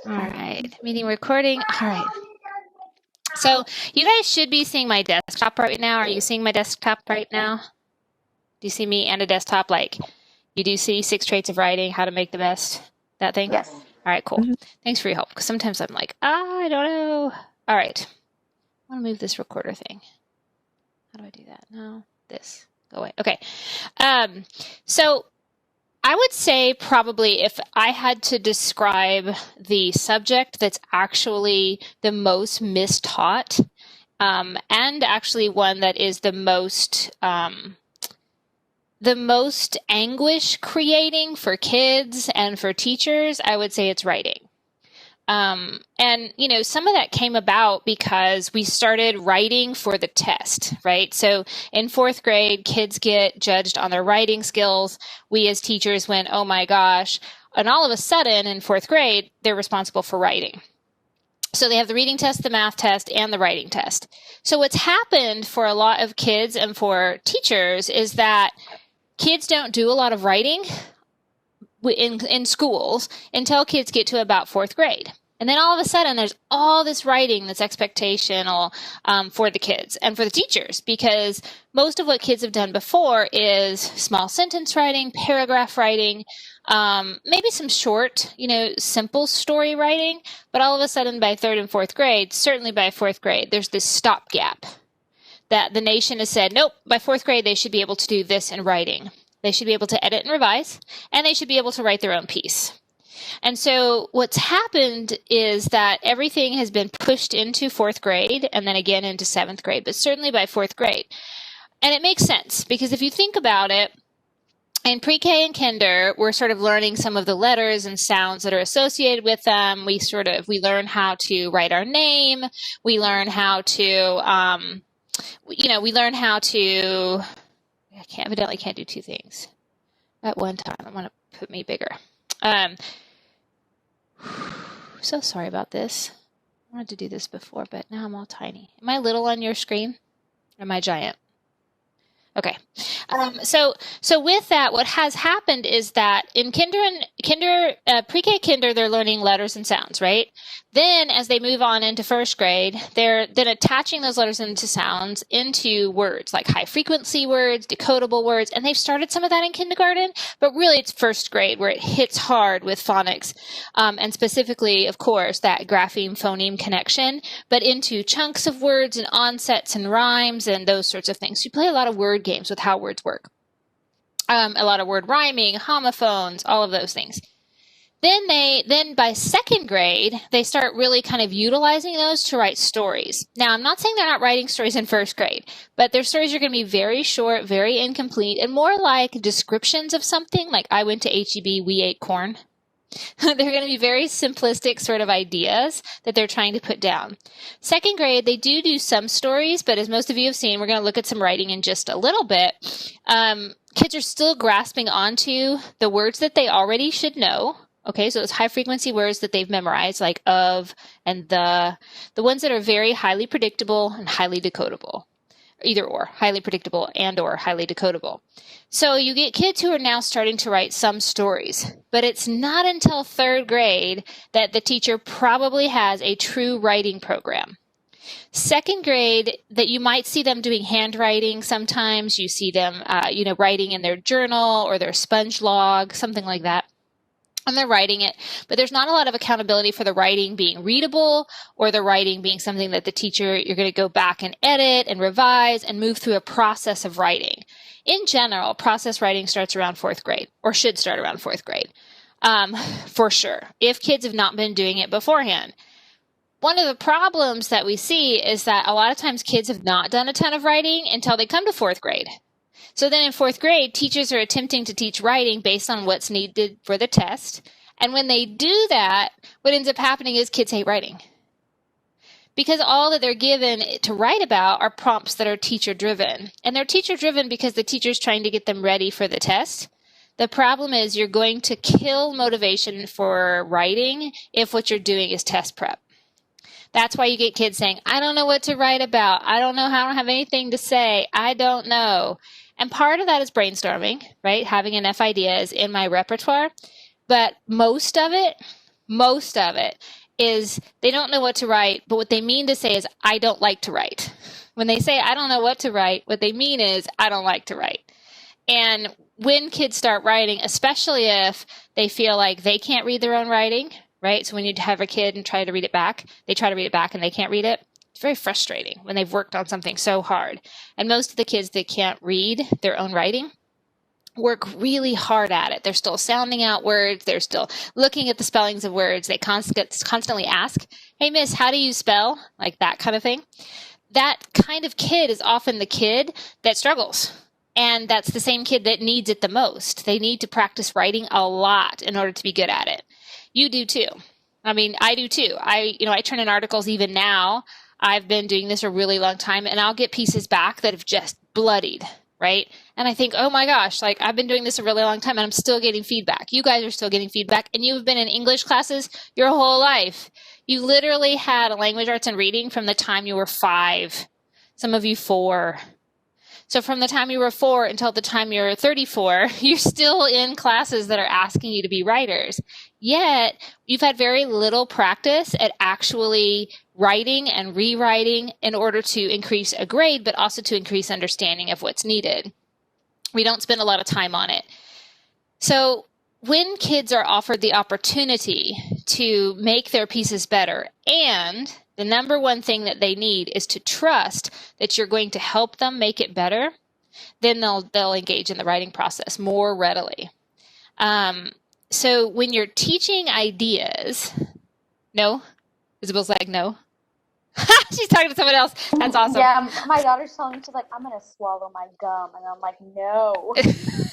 All right, meeting recording. All right. So you guys should be seeing my desktop right now. Are you seeing my desktop right now? Do you see me and a desktop? Like, you do see 6 traits of writing, how to make the best, that thing? Yes. All right, cool. Thanks for your help. Because sometimes I'm like, I don't know. All right. I want to move this recorder thing. How do I do that? No, this. Go away. Okay. So I would say probably if I had to describe the subject that's actually the most mistaught, and actually one that is the most anguish creating for kids and for teachers, I would say it's writing. And, you know, some of that came about because we started writing for the test, right? So in 4th grade, kids get judged on their writing skills. We as teachers went, oh my gosh. And all of a sudden in 4th grade, they're responsible for writing. So they have the reading test, the math test, and the writing test. So what's happened for a lot of kids and for teachers is that kids don't do a lot of writing in schools until kids get to about 4th grade. And then all of a sudden, there's all this writing that's expectational for the kids and for the teachers, because most of what kids have done before is small sentence writing, paragraph writing, maybe some short, simple story writing. But all of a sudden, by 3rd and 4th grade, certainly by 4th grade, there's this stopgap that the nation has said, nope, by 4th grade, they should be able to do this in writing. They should be able to edit and revise, and they should be able to write their own piece. And so what's happened is that everything has been pushed into 4th grade and then again into 7th grade, but certainly by 4th grade. And it makes sense because if you think about it, in pre-K and kinder, we're sort of learning some of the letters and sounds that are associated with them. We learn how to write our name. We learn how to, evidently can't do 2 things at one time. I want to put me bigger. So sorry about this. I wanted to do this before, but now I'm all tiny. Am I little on your screen? Or am I giant? Okay. So with that, what has happened is that in pre-K kinder, they're learning letters and sounds, right? Then as they move on into 1st grade, they're then attaching those letters into sounds into words, like high frequency words, decodable words, and they've started some of that in kindergarten, but really it's 1st grade where it hits hard with phonics, and specifically, of course, that grapheme-phoneme connection, but into chunks of words and onsets and rhymes and those sorts of things. So you play a lot of word games with how words work. A lot of word rhyming, homophones, all of those things. Then by 2nd grade, they start really kind of utilizing those to write stories. Now, I'm not saying they're not writing stories in 1st grade, but their stories are going to be very short, very incomplete, and more like descriptions of something, like I went to HEB, we ate corn. They're going to be very simplistic sort of ideas that they're trying to put down. 2nd grade, they do some stories, but as most of you have seen, we're going to look at some writing in just a little bit. Kids are still grasping onto the words that they already should know. Okay, so those high frequency words that they've memorized, like of and the ones that are very highly predictable and highly decodable. Either or, highly predictable and or highly decodable. So you get kids who are now starting to write some stories, but it's not until 3rd grade that the teacher probably has a true writing program. 2nd grade, that you might see them doing handwriting sometimes. You see them, writing in their journal or their sponge log, something like that. And they're writing it, but there's not a lot of accountability for the writing being readable or the writing being something that the teacher, you're going to go back and edit and revise and move through a process of writing. In general, process writing starts around 4th grade or should start around 4th grade, for sure, if kids have not been doing it beforehand. One of the problems that we see is that a lot of times kids have not done a ton of writing until they come to 4th grade. So then in 4th grade, teachers are attempting to teach writing based on what's needed for the test. And when they do that, what ends up happening is kids hate writing. Because all that they're given to write about are prompts that are teacher-driven. And they're teacher-driven because the teacher's trying to get them ready for the test. The problem is you're going to kill motivation for writing if what you're doing is test prep. That's why you get kids saying, I don't know what to write about. I don't have anything to say. I don't know. And part of that is brainstorming, right? Having enough ideas in my repertoire. But most of it most of it is they don't know what to write, but what they mean to say is, I don't like to write. When they say, I don't know what to write, what they mean is, I don't like to write. And when kids start writing, especially if they feel like they can't read their own writing, right? So when you have a kid and try to read it back, they try to read it back and they can't read it. It's very frustrating when they've worked on something so hard. And most of the kids that can't read their own writing work really hard at it. They're still sounding out words. They're still looking at the spellings of words. They constantly ask, hey, miss, how do you spell? Like that kind of thing. That kind of kid is often the kid that struggles. And that's the same kid that needs it the most. They need to practice writing a lot in order to be good at it. You do too. I mean, I do too. I turn in articles even now. I've been doing this a really long time, and I'll get pieces back that have just bloodied, right? And I think, oh my gosh, like I've been doing this a really long time and I'm still getting feedback. You guys are still getting feedback, and you've been in English classes your whole life. You literally had a language arts and reading from the time you were 5, some of you 4. So from the time you were 4 until the time you're 34, you're still in classes that are asking you to be writers. Yet you've had very little practice at actually writing and rewriting in order to increase a grade, but also to increase understanding of what's needed. We don't spend a lot of time on it. So when kids are offered the opportunity to make their pieces better, and the number one thing that they need is to trust that you're going to help them make it better, then they'll engage in the writing process more readily. So when you're teaching ideas, no? Isabel's like, no. She's talking to someone else. That's awesome. Yeah, my daughter's telling me, she's like, I'm going to swallow my gum. And I'm like, no.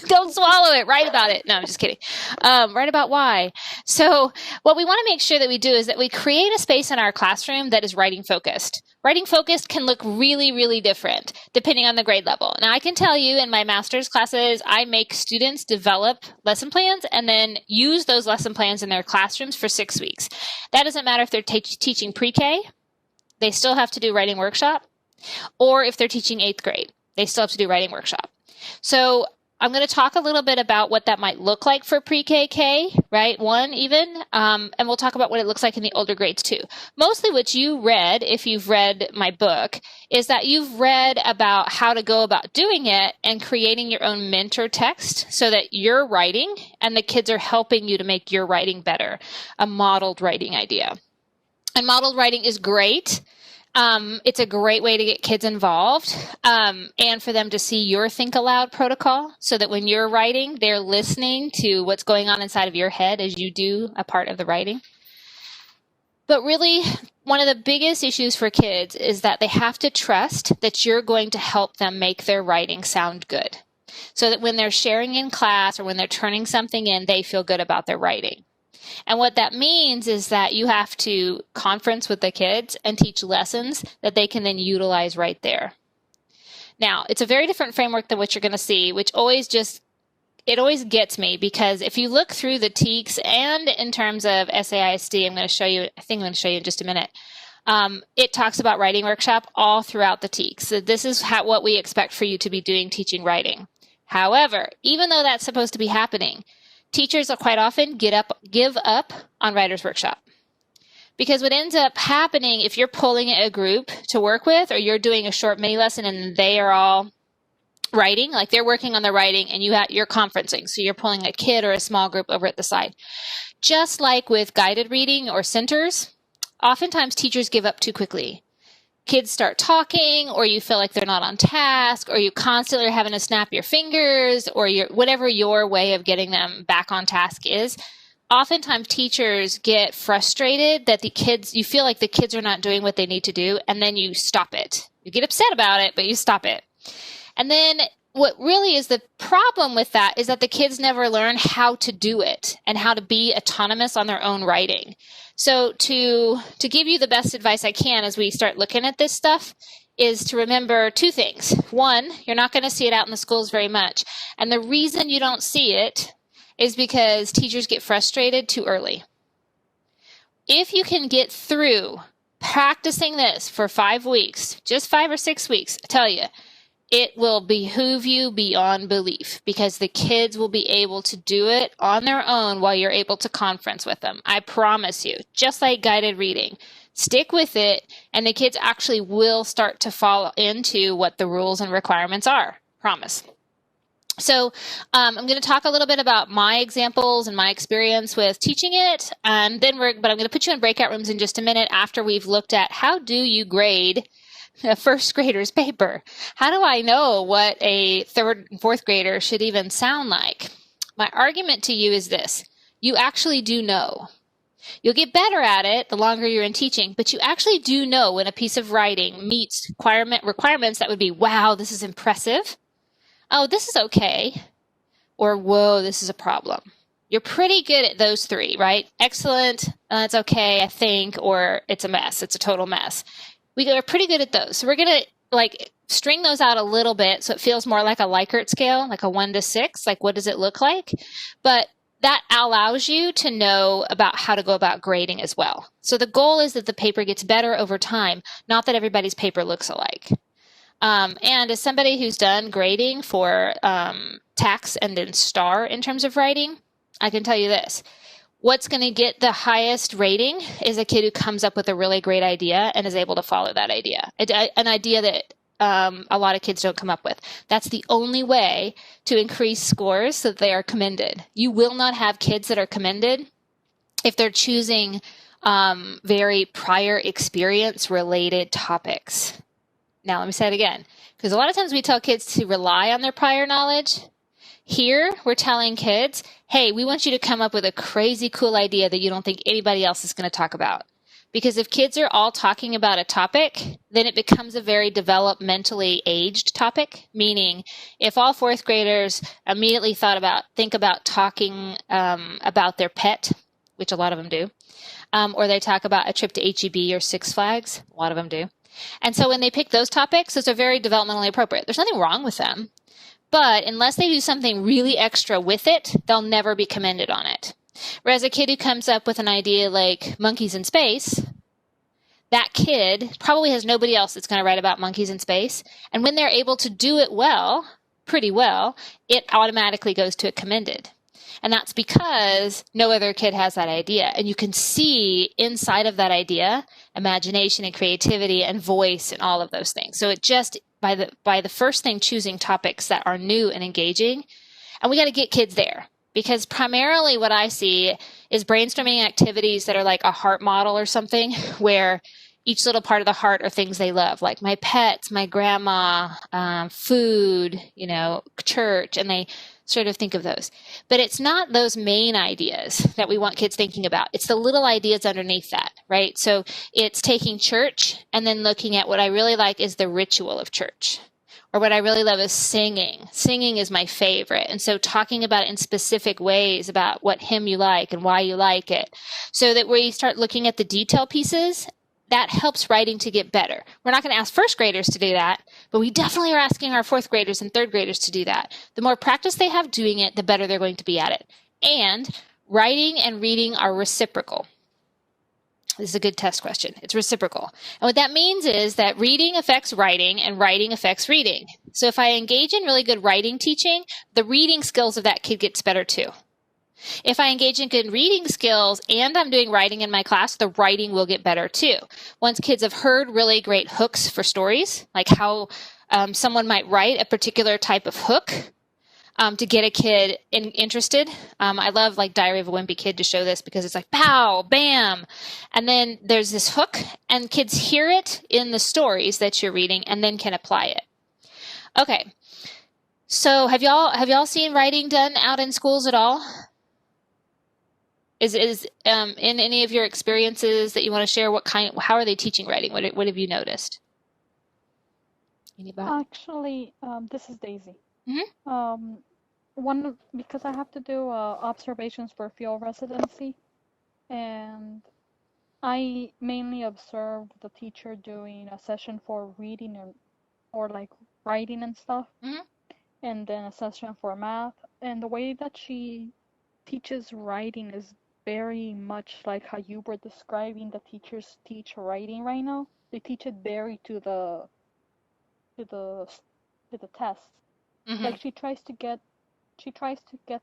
Don't swallow it. Write about it. No, I'm just kidding. Write about why. So what we want to make sure that we do is that we create a space in our classroom that is writing focused. Writing focused can look really, really different depending on the grade level. Now, I can tell you in my master's classes, I make students develop lesson plans and then use those lesson plans in their classrooms for 6 weeks. That doesn't matter if they're teaching pre-K. They still have to do writing workshop, or if they're teaching 8th grade, they still have to do writing workshop. So I'm going to talk a little bit about what that might look like for pre-KK, right? 1 even, and we'll talk about what it looks like in the older grades too. Mostly what you read, if you've read my book, is that you've read about how to go about doing it and creating your own mentor text so that you're writing and the kids are helping you to make your writing better, a modeled writing idea. And modeled writing is great. It's a great way to get kids involved and for them to see your think aloud protocol so that when you're writing, they're listening to what's going on inside of your head as you do a part of the writing. But really, one of the biggest issues for kids is that they have to trust that you're going to help them make their writing sound good so that when they're sharing in class or when they're turning something in, they feel good about their writing. And what that means is that you have to conference with the kids and teach lessons that they can then utilize right there. Now, it's a very different framework than what you're going to see, which always gets me because if you look through the TEKS and in terms of SAISD, I'm going to show you in just a minute. It talks about writing workshop all throughout the TEKS. So this is what we expect for you to be doing, teaching writing. However, even though that's supposed to be happening, teachers will quite often give up on writer's workshop. Because what ends up happening if you're pulling a group to work with or you're doing a short mini lesson and they are all writing, like they're working on the writing and you're conferencing. So you're pulling a kid or a small group over at the side. Just like with guided reading or centers, oftentimes teachers give up too quickly. Kids start talking, or you feel like they're not on task, or you constantly are having to snap your fingers, or whatever your way of getting them back on task is. Oftentimes teachers get frustrated that you feel like the kids are not doing what they need to do, and then you stop it. You get upset about it, but you stop it. And then what really is the problem with that is that the kids never learn how to do it and how to be autonomous on their own writing. So to give you the best advice I can as we start looking at this stuff is to remember 2 things. 1, you're not going to see it out in the schools very much. And the reason you don't see it is because teachers get frustrated too early. If you can get through practicing this for 5 weeks, just 5 or 6 weeks, I tell you, it will behoove you beyond belief because the kids will be able to do it on their own while you're able to conference with them. I promise you, just like guided reading. Stick with it, and the kids actually will start to fall into what the rules and requirements are. Promise. So I'm going to talk a little bit about my examples and my experience with teaching it, and but I'm going to put you in breakout rooms in just a minute after we've looked at how do you grade a first grader's paper. How do I know what a third and fourth grader should even sound like? My argument to you is this. You actually do know. You'll get better at it the longer you're in teaching, but you actually do know when a piece of writing meets requirements that would be, wow, this is impressive. Oh, this is okay. Or, whoa, this is a problem. You're pretty good at those three, right? Excellent, it's okay, I think, or it's a mess. It's a total mess. We are pretty good at those. So we're going to string those out a little bit so it feels more like a Likert scale, like a 1 to 6. Like, what does it look like? But that allows you to know about how to go about grading as well. So the goal is that the paper gets better over time, not that everybody's paper looks alike. And as somebody who's done grading for TAKS and then STAR in terms of writing, I can tell you this. What's going to get the highest rating is a kid who comes up with a really great idea and is able to follow that idea. An idea that a lot of kids don't come up with. That's the only way to increase scores so that they are commended. You will not have kids that are commended if they're choosing very prior experience related topics. Now, let me say it again, because a lot of times we tell kids to rely on their prior knowledge. Here, we're telling kids, hey, we want you to come up with a crazy cool idea that you don't think anybody else is going to talk about. Because if kids are all talking about a topic, then it becomes a very developmentally aged topic, meaning if all fourth graders immediately think about talking about their pet, which a lot of them do, or they talk about a trip to HEB or Six Flags, a lot of them do. And so when they pick those topics, those are very developmentally appropriate. There's nothing wrong with them. But unless they do something really extra with it, they'll never be commended on it. Whereas a kid who comes up with an idea like monkeys in space, that kid probably has nobody else that's going to write about monkeys in space. And when they're able to do it well, pretty well, it automatically goes to a commended. And that's because no other kid has that idea. And you can see inside of that idea imagination and creativity and voice and all of those things. So it just by the first thing choosing topics that are new and engaging, and we got to get kids there. Because primarily what I see is brainstorming activities that are like a heart model or something, where each little part of the heart are things they love, like my pets, my grandma, food, church, and they sort of think of those. But it's not those main ideas that we want kids thinking about. It's the little ideas underneath that, right? So it's taking church and then looking at what I really like is the ritual of church. Or what I really love is singing. Singing is my favorite. And so talking about it in specific ways about what hymn you like and why you like it. So that we start looking at the detail pieces, that helps writing to get better. We're not going to ask first graders to do that, but we definitely are asking our fourth graders and third graders to do that. The more practice they have doing it, the better they're going to be at it. And writing and reading are reciprocal. This is a good test question. It's reciprocal. And what that means is that reading affects writing and writing affects reading. So if I engage in really good writing teaching, the reading skills of that kid gets better too. If I engage in good reading skills and I'm doing writing in my class, the writing will get better too. Once kids have heard really great hooks for stories, like how someone might write a particular type of hook to get a kid interested. I love like Diary of a Wimpy Kid to show this because it's like pow, bam. And then there's this hook and kids hear it in the stories that you're reading and then can apply it. Okay. So have y'all seen writing done out in schools at all? Is in any of your experiences that you want to share, how are they teaching writing? What have you noticed? Anybody? Actually, this is Daisy. Mm-hmm. Because I have to do observations for field residency, and I mainly observed the teacher doing a session for reading or like writing and stuff, Mm-hmm. and then a session for math. And the way that she teaches writing is very much like how you were describing the teachers teach writing right now. They teach it very to the to the tests. Mm-hmm. Like she tries to get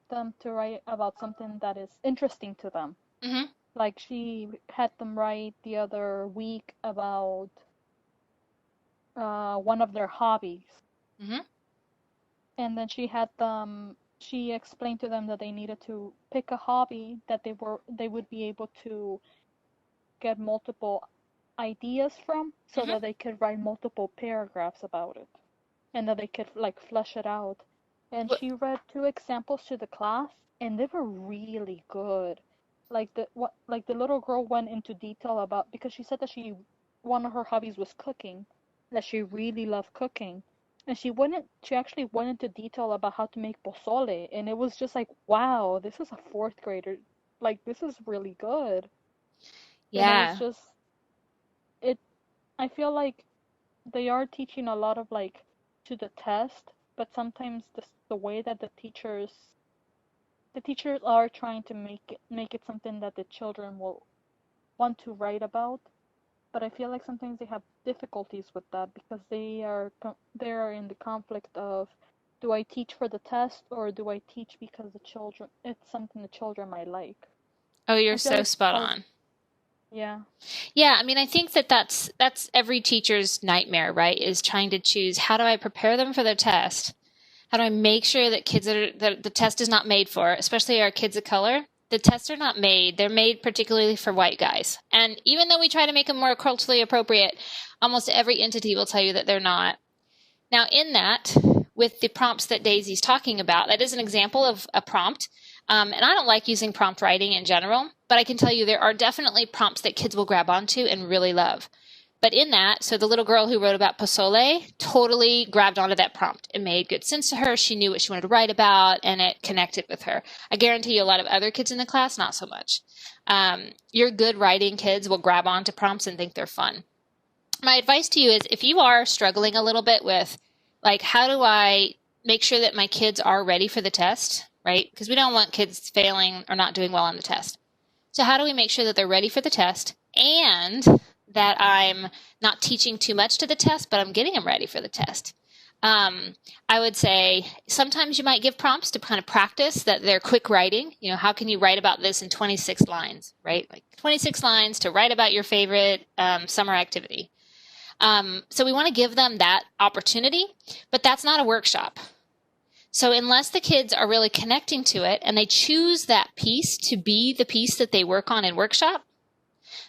them to write about something that is interesting to them. Mm-hmm. Like she had them write the other week about one of their hobbies. Mm-hmm. And then she explained to them that they needed to pick a hobby that they would be able to get multiple ideas from, so Mm-hmm. that they could write multiple paragraphs about it, and that they could like flesh it out. And she read 2 examples to the class, and they were really good. Like the little girl went into detail about, because she said that one of her hobbies was cooking, that she really loved cooking. And she actually went into detail about how to make pozole, and it was just like, wow, this is a fourth grader. Like, this is really good. And it was Yeah. just, it, I feel like they are teaching a lot of like to the test, but sometimes the way that the teachers are trying to make it something that the children will want to write about. But I feel like sometimes they have difficulties with that, because they are in the conflict of, do I teach for the test, or do I teach because it's something the children might like? Oh, you're I feel so like spot on. yeah. Yeah, I mean, I think that's every teacher's nightmare, right? Is trying to choose, how do I prepare them for their test? How do I make sure that that the test is not made for, especially our kids of color? The tests are not made. They're made particularly for white guys. And even though we try to make them more culturally appropriate, almost every entity will tell you that they're not. Now, in that, with the prompts that Daisy's talking about, that is an example of a prompt. And I don't like using prompt writing in general, but I can tell you there are definitely prompts that kids will grab onto and really love. But in that, so the little girl who wrote about pozole totally grabbed onto that prompt. It made good sense to her. She knew what she wanted to write about, and it connected with her. I guarantee you a lot of other kids in the class, not so much. Your good writing kids will grab onto prompts and think they're fun. My advice to you is, if you are struggling a little bit with, like, how do I make sure that my kids are ready for the test, right? Because we don't want kids failing or not doing well on the test. So how do we make sure that they're ready for the test, and that I'm not teaching too much to the test, but I'm getting them ready for the test? I would say sometimes you might give prompts to kind of practice that they're quick writing. You know, how can you write about this in 26 lines, right? Like 26 lines to write about your favorite summer activity. So we want to give them that opportunity, but that's not a workshop. So unless the kids are really connecting to it and they choose that piece to be the piece that they work on in workshop,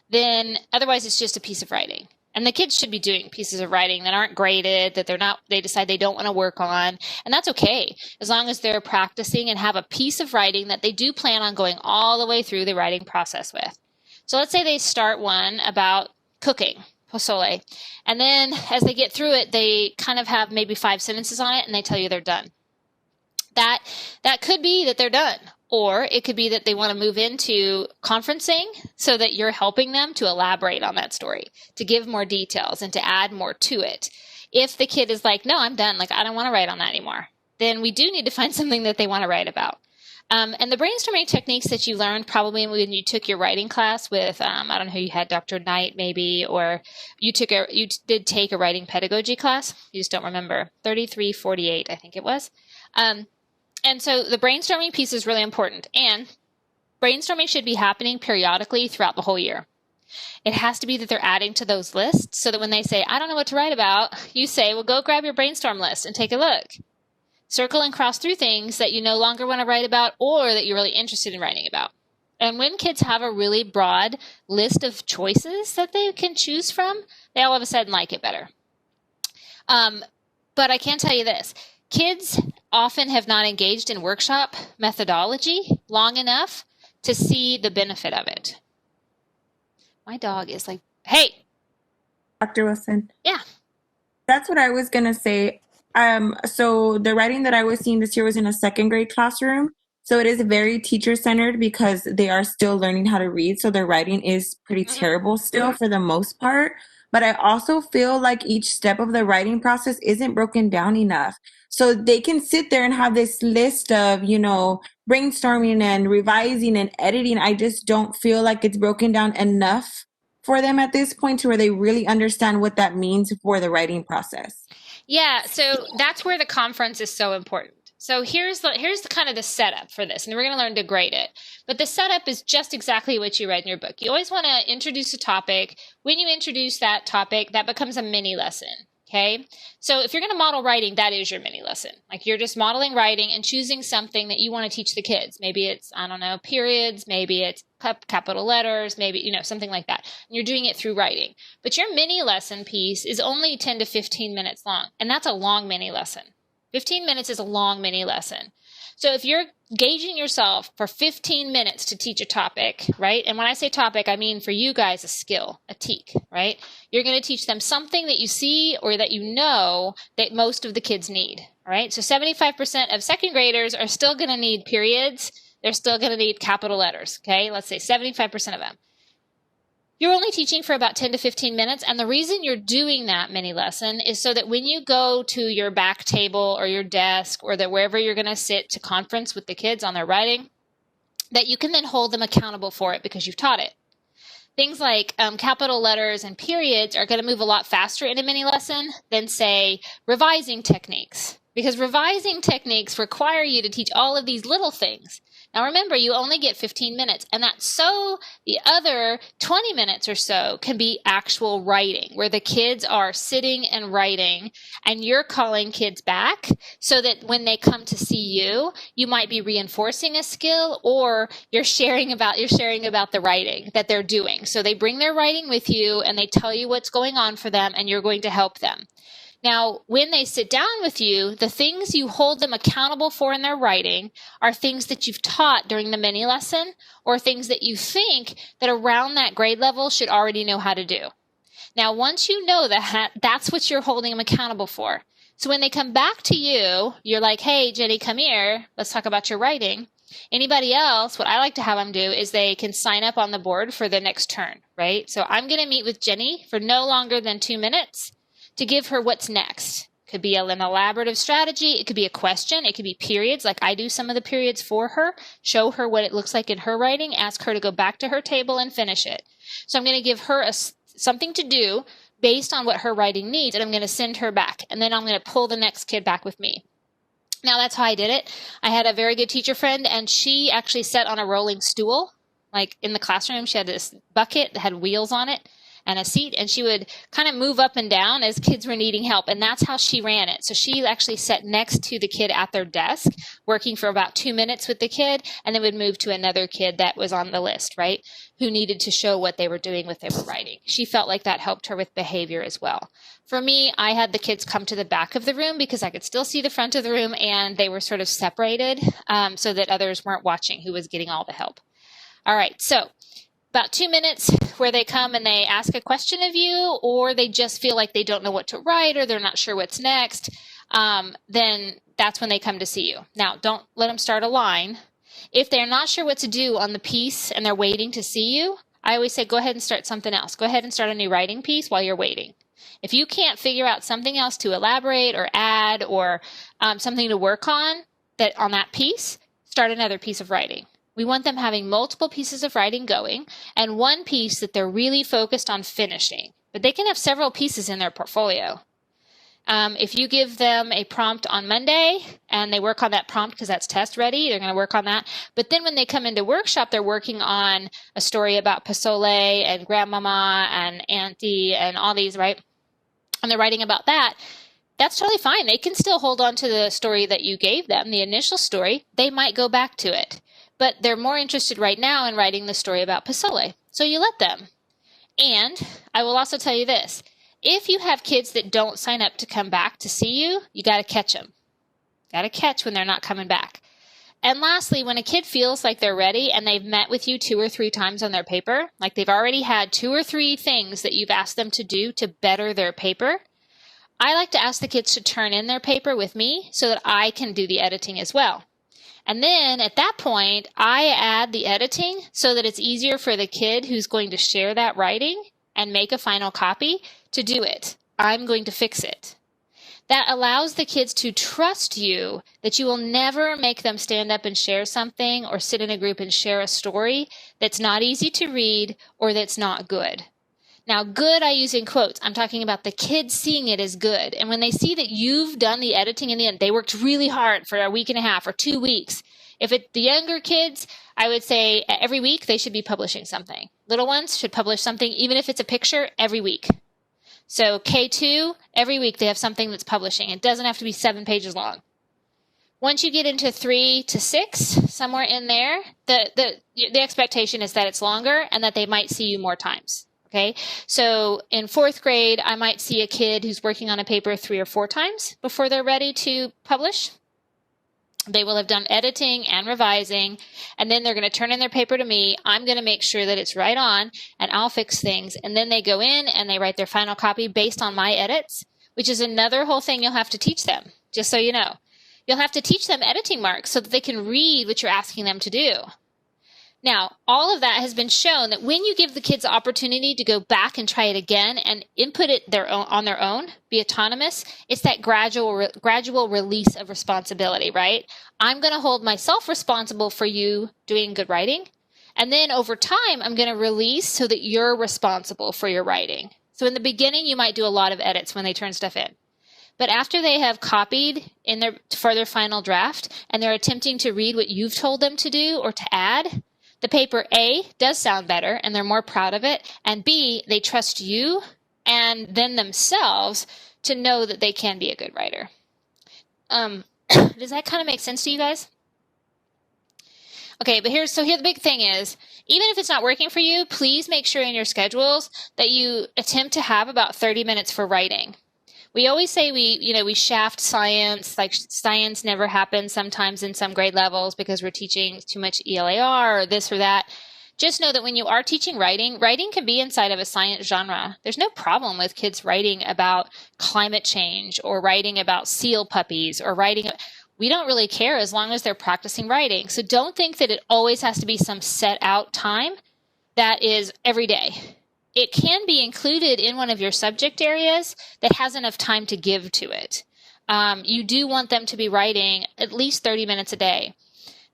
then otherwise it's just a piece of writing. And the kids should be doing pieces of writing that aren't graded, that they decide they don't want to work on. And that's okay, as long as they're practicing and have a piece of writing that they do plan on going all the way through the writing process with. So let's say they start one about cooking, pozole, and then as they get through it, they kind of have maybe 5 sentences on it and they tell you they're done. That could be that they're done, or it could be that they want to move into conferencing, so that you're helping them to elaborate on that story, to give more details and to add more to it. If the kid is like, no, I'm done, like I don't want to write on that anymore, then we do need to find something that they want to write about. And the brainstorming techniques that you learned probably when you took your writing class with, I don't know who you had, Dr. Knight maybe, or you did take a writing pedagogy class. You just don't remember. 3348, I think it was. And so the brainstorming piece is really important. And brainstorming should be happening periodically throughout the whole year. It has to be that they're adding to those lists, so that when they say, I don't know what to write about, you say, well, go grab your brainstorm list and take a look. Circle and cross through things that you no longer want to write about, or that you're really interested in writing about. And when kids have a really broad list of choices that they can choose from, they all of a sudden like it better. But I can tell you this. Kids often have not engaged in workshop methodology long enough to see the benefit of it. My dog is like, hey. Dr. Wilson. Yeah. That's what I was going to say. So the writing that I was seeing this year was in a second grade classroom. So it is very teacher-centered, because they are still learning how to read. So their writing is pretty terrible still for the most part. But I also feel like each step of the writing process isn't broken down enough. So they can sit there and have this list of, brainstorming and revising and editing. I just don't feel like it's broken down enough for them at this point to where they really understand what that means for the writing process. Yeah, so that's where the conference is so important. So here's the kind of the setup for this, and we're going to learn to grade it. But the setup is just exactly what you read in your book. You always want to introduce a topic. When you introduce that topic, that becomes a mini lesson. Okay, so if you're going to model writing, that is your mini lesson. Like you're just modeling writing and choosing something that you want to teach the kids. Maybe it's, I don't know, periods, maybe it's capital letters, maybe, you know, something like that. And you're doing it through writing. But your mini lesson piece is only 10 to 15 minutes long, and that's a long mini lesson. 15 minutes is a long mini lesson. So if you're gauging yourself for 15 minutes to teach a topic, right? And when I say topic, I mean for you guys a skill, a teak, right? You're going to teach them something that you see or that you know that most of the kids need, all right? So 75% of second graders are still going to need periods. They're still going to need capital letters, okay? Let's say 75% of them. You're only teaching for about 10 to 15 minutes, and the reason you're doing that mini lesson is so that when you go to your back table or your desk or that wherever you're going to sit to conference with the kids on their writing, that you can then hold them accountable for it because you've taught it. Things like capital letters and periods are going to move a lot faster in a mini lesson than, say, revising techniques, because revising techniques require you to teach all of these little things. Now remember, you only get 15 minutes, and that's so the other 20 minutes or so can be actual writing, where the kids are sitting and writing, and you're calling kids back so that when they come to see you, you might be reinforcing a skill, or you're sharing about the writing that they're doing. So they bring their writing with you, and they tell you what's going on for them, and you're going to help them. Now, when they sit down with you, the things you hold them accountable for in their writing are things that you've taught during the mini lesson or things that you think that around that grade level should already know how to do. Now, once you know that, that's what you're holding them accountable for. So when they come back to you, you're like, hey, Jenny, come here. Let's talk about your writing. Anybody else, what I like to have them do is they can sign up on the board for the next turn, right? So I'm going to meet with Jenny for no longer than 2 minutes. To give her what's next. Could be an elaborative strategy. It could be a question. It could be periods, like I do some of the periods for her, show her what it looks like in her writing, ask her to go back to her table and finish it. So I'm going to give her something to do based on what her writing needs, and I'm going to send her back. And then I'm going to pull the next kid back with me. Now, that's how I did it. I had a very good teacher friend, and she actually sat on a rolling stool. Like in the classroom, she had this bucket that had wheels on it and a seat, and she would kind of move up and down as kids were needing help, and that's how she ran it. So she actually sat next to the kid at their desk, working for about 2 minutes with the kid, and then would move to another kid that was on the list, right, who needed to show what they were doing, what they were writing. She felt like that helped her with behavior as well. For me, I had the kids come to the back of the room because I could still see the front of the room, and they were sort of separated so that others weren't watching who was getting all the help. All right, so about 2 minutes where they come and they ask a question of you, or they just feel like they don't know what to write or they're not sure what's next, then that's when they come to see you. Now, don't let them start a line. If they're not sure what to do on the piece and they're waiting to see you, I always say, go ahead and start something else. Go ahead and start a new writing piece while you're waiting. If you can't figure out something else to elaborate or add or something to work on that piece, start another piece of writing. We want them having multiple pieces of writing going and one piece that they're really focused on finishing. But they can have several pieces in their portfolio. If you give them a prompt on Monday and they work on that prompt because that's test ready, they're going to work on that. But then when they come into workshop, they're working on a story about Pozole and Grandmama and Auntie and all these, right? And they're writing about that. That's totally fine. They can still hold on to the story that you gave them, the initial story. They might go back to it. But they're more interested right now in writing the story about Pozole. So you let them. And I will also tell you this. If you have kids that don't sign up to come back to see you, you got to catch them. Got to catch when they're not coming back. And lastly, when a kid feels like they're ready and they've met with you 2 or 3 times on their paper, like they've already had 2 or 3 things that you've asked them to do to better their paper, I like to ask the kids to turn in their paper with me so that I can do the editing as well. And then at that point, I add the editing so that it's easier for the kid who's going to share that writing and make a final copy to do it. I'm going to fix it. That allows the kids to trust you that you will never make them stand up and share something or sit in a group and share a story that's not easy to read or that's not good. Now, good I use in quotes. I'm talking about the kids seeing it as good. And when they see that you've done the editing in the end, they worked really hard for a week and a half or 2 weeks. If it's the younger kids, I would say every week they should be publishing something. Little ones should publish something, even if it's a picture, every week. So K2, every week they have something that's publishing. It doesn't have to be 7 pages long. Once you get into 3 to 6, somewhere in there, the expectation is that it's longer and that they might see you more times. Okay, so in 4th grade, I might see a kid who's working on a paper 3 or 4 times before they're ready to publish. They will have done editing and revising, and then they're going to turn in their paper to me. I'm going to make sure that it's right on, and I'll fix things. And then they go in and they write their final copy based on my edits, which is another whole thing you'll have to teach them, just so you know. You'll have to teach them editing marks so that they can read what you're asking them to do. Now, all of that has been shown that when you give the kids the opportunity to go back and try it again and input it on their own, be autonomous, it's that gradual release of responsibility, right? I'm going to hold myself responsible for you doing good writing. And then over time, I'm going to release so that you're responsible for your writing. So in the beginning, you might do a lot of edits when they turn stuff in. But after they have copied for their final draft and they're attempting to read what you've told them to do or to add, the paper A does sound better and they're more proud of it, and B, they trust you and then themselves to know that they can be a good writer. Does that kind of make sense to you guys? Okay, but here the big thing is, even if it's not working for you, please make sure in your schedules that you attempt to have about 30 minutes for writing. We always say we shaft science, like science never happens sometimes in some grade levels because we're teaching too much ELAR or this or that. Just know that when you are teaching writing can be inside of a science genre. There's no problem with kids writing about climate change or writing about seal puppies or we don't really care as long as they're practicing writing. So don't think that it always has to be some set out time that is every day. It can be included in one of your subject areas that has enough time to give to it. You do want them to be writing at least 30 minutes a day.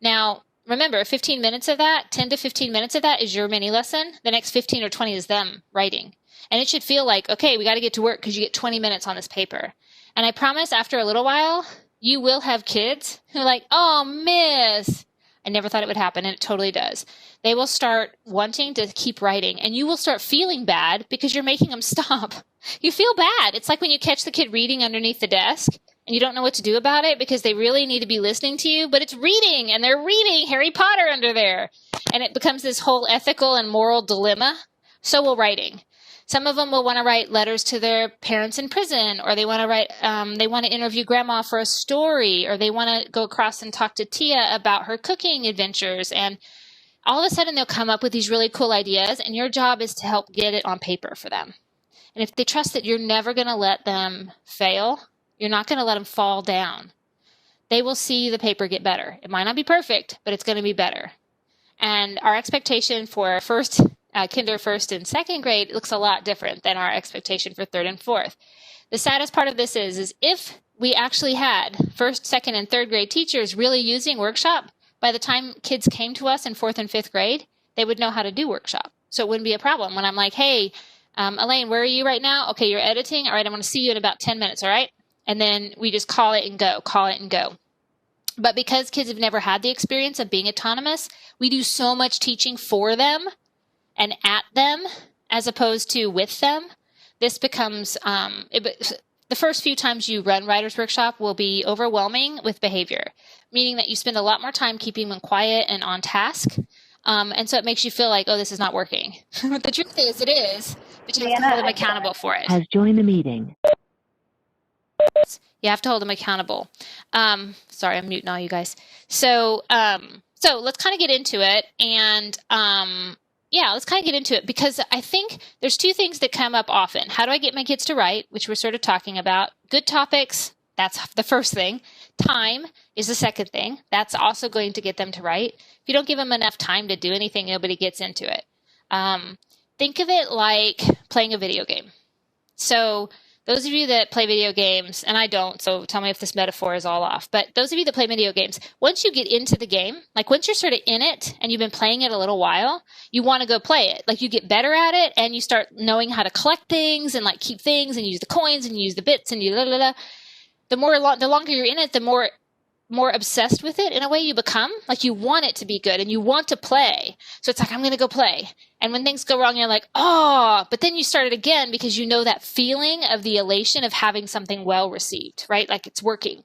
Now, remember, 15 minutes of that, 10 to 15 minutes of that is your mini lesson. The next 15 or 20 is them writing. And it should feel like, okay, we got to get to work because you get 20 minutes on this paper. And I promise after a little while, you will have kids who are like, oh, miss, I never thought it would happen, and it totally does. They will start wanting to keep writing, and you will start feeling bad because you're making them stop. You feel bad. It's like when you catch the kid reading underneath the desk, and you don't know what to do about it because they really need to be listening to you, but it's reading, and they're reading Harry Potter under there. And it becomes this whole ethical and moral dilemma. So will writing. Some of them will want to write letters to their parents in prison, or they want to write, they want to interview grandma for a story, or they want to go across and talk to Tia about her cooking adventures. And all of a sudden they'll come up with these really cool ideas, and your job is to help get it on paper for them. And if they trust that you're never going to let them fail, you're not going to let them fall down, they will see the paper get better. It might not be perfect, but it's going to be better. And our expectation for kinder, first, and second grade looks a lot different than our expectation for third and fourth. The saddest part of this is if we actually had first, second, and third grade teachers really using workshop, by the time kids came to us in fourth and fifth grade, they would know how to do workshop. So it wouldn't be a problem when I'm like, hey, Elaine, where are you right now? Okay, you're editing. All right, I'm going to see you in about 10 minutes, all right? And then we just call it and go. But because kids have never had the experience of being autonomous, we do so much teaching for them and at them as opposed to with them. This becomes, the first few times you run Writer's Workshop will be overwhelming with behavior, meaning that you spend a lot more time keeping them quiet and on task. And so it makes you feel like, oh, this is not working. But the truth is, it is, but you have to hold them accountable for it. Has joined the meeting. You have to hold them accountable. Sorry, I'm muting all you guys. So let's kind of get into it. And let's kind of get into it because I think there's two things that come up often. How do I get my kids to write, which we're sort of talking about? Good topics, that's the first thing. Time is the second thing. That's also going to get them to write. If you don't give them enough time to do anything, nobody gets into it. Think of it like playing a video game. So those of you that play video games, and I don't, so tell me if this metaphor is all off, but those of you that play video games, once you get into the game, like once you're sort of in it and you've been playing it a little while, you want to go play it. Like you get better at it and you start knowing how to collect things and like keep things and use the coins and use the bits and you la la la. The longer you're in it, the more obsessed with it in a way you become. Like you want it to be good and you want to play. So it's like, I'm going to go play. And when things go wrong, you're like, oh, but then you start it again because you know that feeling of the elation of having something well received, right? Like it's working.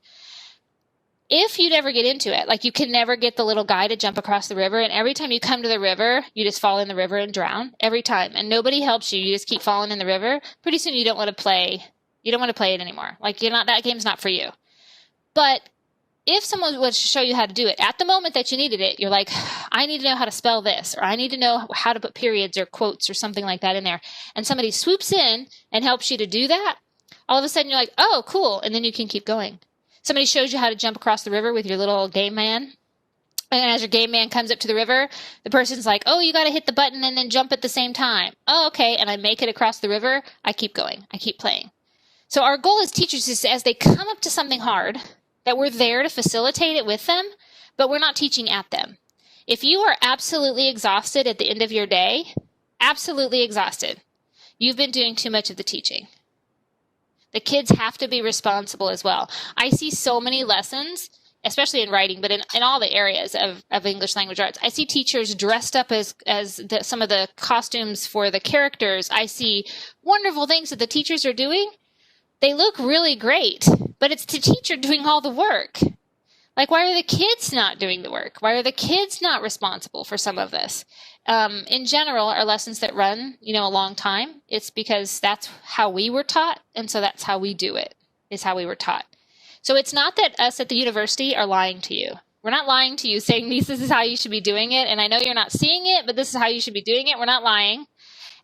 If you never get into it, like you can never get the little guy to jump across the river. And every time you come to the river, you just fall in the river and drown every time. And nobody helps you. You just keep falling in the river. Pretty soon you don't want to play. You don't want to play it anymore. Like that game's not for you. But if someone was to show you how to do it at the moment that you needed it, you're like, I need to know how to spell this, or I need to know how to put periods or quotes or something like that in there. And somebody swoops in and helps you to do that. All of a sudden you're like, oh, cool. And then you can keep going. Somebody shows you how to jump across the river with your little game man. And as your game man comes up to the river, the person's like, oh, you got to hit the button and then jump at the same time. Oh, okay. And I make it across the river. I keep going. I keep playing. So our goal as teachers is as they come up to something hard, that we're there to facilitate it with them, but we're not teaching at them. If you are absolutely exhausted at the end of your day, absolutely exhausted, you've been doing too much of the teaching. The kids have to be responsible as well. I see so many lessons, especially in writing, but in all the areas of English language arts. I see teachers dressed up as some of the costumes for the characters. I see wonderful things that the teachers are doing. They look really great, but it's the teacher doing all the work. Like, why are the kids not doing the work? Why are the kids not responsible for some of this? In general, our lessons that run, a long time, it's because that's how we were taught, and so that's how we do it, is how we were taught. So it's not that us at the university are lying to you. We're not lying to you saying this is how you should be doing it, and I know you're not seeing it, but this is how you should be doing it. We're not lying.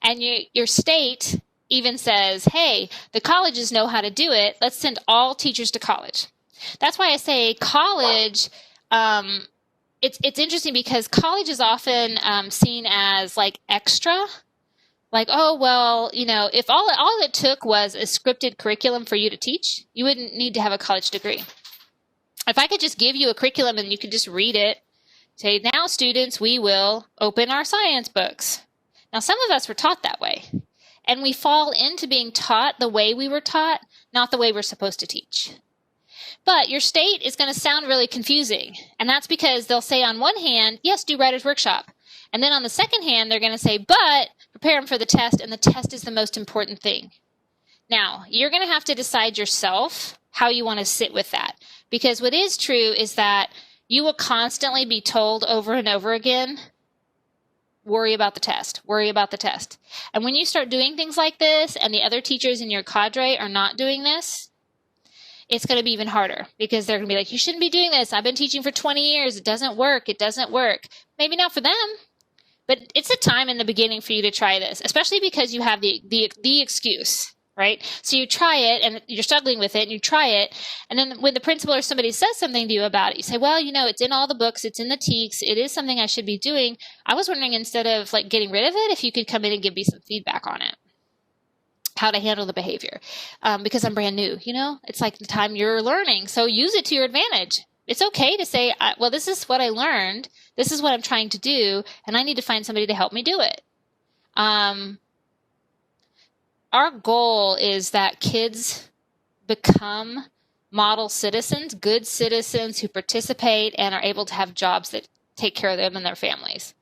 And your state even says, hey, the colleges know how to do it. Let's send all teachers to college. That's why I say college, it's interesting because college is often seen as like extra. Like, oh, well, if all it took was a scripted curriculum for you to teach, you wouldn't need to have a college degree. If I could just give you a curriculum and you could just read it, say, now students, we will open our science books. Now, some of us were taught that way. And we fall into being taught the way we were taught, not the way we're supposed to teach. But your state is going to sound really confusing. And that's because they'll say on one hand, yes, do writer's workshop. And then on the second hand, they're going to say, but prepare them for the test, and the test is the most important thing. Now, you're going to have to decide yourself how you want to sit with that. Because what is true is that you will constantly be told over and over again, worry about the test, worry about the test. And when you start doing things like this and the other teachers in your cadre are not doing this, it's going to be even harder because they're going to be like, you shouldn't be doing this. I've been teaching for 20 years. It doesn't work. It doesn't work. Maybe not for them, but it's a time in the beginning for you to try this, especially because you have the excuse, right? So you try it and you're struggling with it and you try it. And then when the principal or somebody says something to you about it, you say, well, it's in all the books. It's in the TEKS. It is something I should be doing. I was wondering, instead of like getting rid of it, if you could come in and give me some feedback on it, how to handle the behavior. Because I'm brand new, it's like the time you're learning. So use it to your advantage. It's okay to say, well, this is what I learned. This is what I'm trying to do. And I need to find somebody to help me do it. Our goal is that kids become model citizens, good citizens who participate and are able to have jobs that take care of them and their families.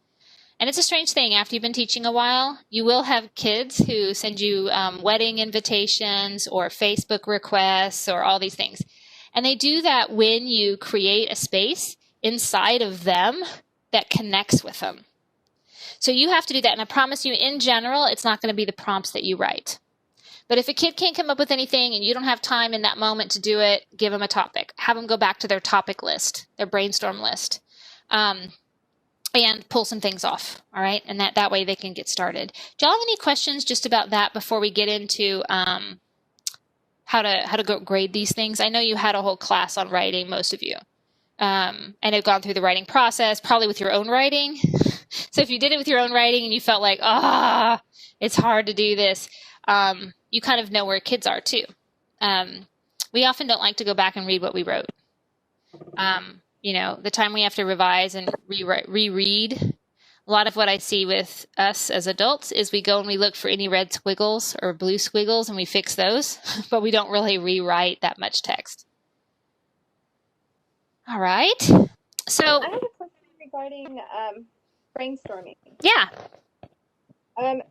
And it's a strange thing. After you've been teaching a while, you will have kids who send you wedding invitations or Facebook requests or all these things. And they do that when you create a space inside of them that connects with them. So you have to do that. And I promise you, in general, it's not going to be the prompts that you write. But if a kid can't come up with anything and you don't have time in that moment to do it, give them a topic. Have them go back to their topic list, their brainstorm list, and pull some things off, all right? And that way they can get started. Do y'all have any questions just about that before we get into how to go grade these things? I know you had a whole class on writing, most of you. and have gone through the writing process, probably with your own writing. So if you did it with your own writing and you felt like, it's hard to do this, you kind of know where kids are too. We often don't like to go back and read what we wrote. The time we have to revise and reread, a lot of what I see with us as adults is we go and we look for any red squiggles or blue squiggles and we fix those, but we don't really rewrite that much text. All right. So I have a question regarding brainstorming. Yeah. I'm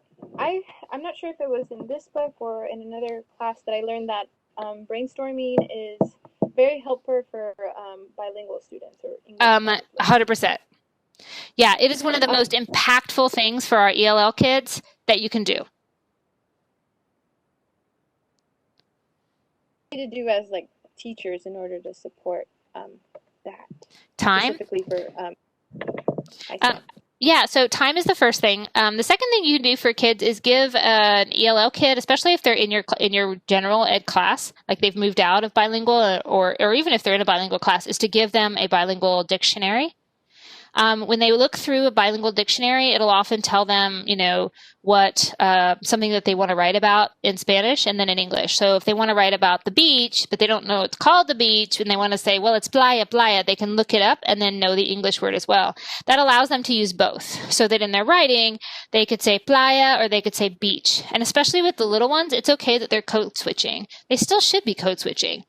not sure if it was in this book or in another class that I learned that brainstorming is very helpful for bilingual students or English. 100%. Yeah, it is one of the most impactful things for our ELL kids that you can do. To do as like teachers in order to support that Time. specifically for Yeah, so time is the first thing. The second thing you can do for kids is give an ELL kid, especially if they're in your general ed class, like they've moved out of bilingual, or even if they're in a bilingual class, is to give them a bilingual dictionary. When they look through a bilingual dictionary, it'll often tell them, what something that they want to write about in Spanish and then in English. So if they want to write about the beach, but they don't know it's called the beach, and they want to say, well, it's playa, playa, they can look it up and then know the English word as well. That allows them to use both, so that in their writing, they could say playa or they could say beach. And especially with the little ones, it's okay that they're code switching. They still should be code switching.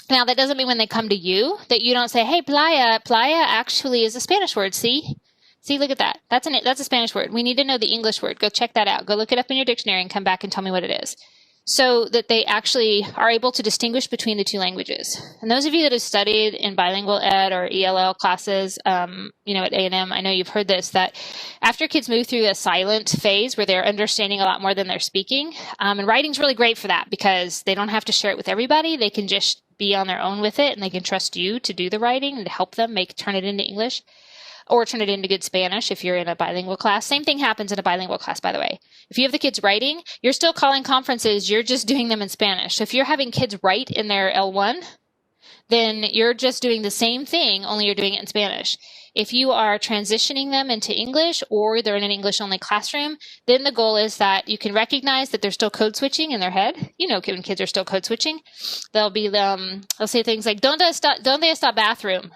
Now, that doesn't mean when they come to you that you don't say, hey, playa. Playa actually is a Spanish word, see? See, look at that. That's a Spanish word. We need to know the English word. Go check that out. Go look it up in your dictionary and come back and tell me what it is. So that they actually are able to distinguish between the two languages. And those of you that have studied in bilingual ed or ELL classes, at A&M, I know you've heard this, that after kids move through a silent phase where they're understanding a lot more than they're speaking, and writing's really great for that because they don't have to share it with everybody. They can just be on their own with it, and they can trust you to do the writing and to help them turn it into English or turn it into good Spanish if you're in a bilingual class. Same thing happens in a bilingual class, by the way. If you have the kids writing, you're still calling conferences, you're just doing them in Spanish. So if you're having kids write in their L1, then you're just doing the same thing, only you're doing it in Spanish. If you are transitioning them into English or they're in an English-only classroom, then the goal is that you can recognize that they're still code switching in their head. When kids are still code switching, they'll say things like, "Donde está bathroom?"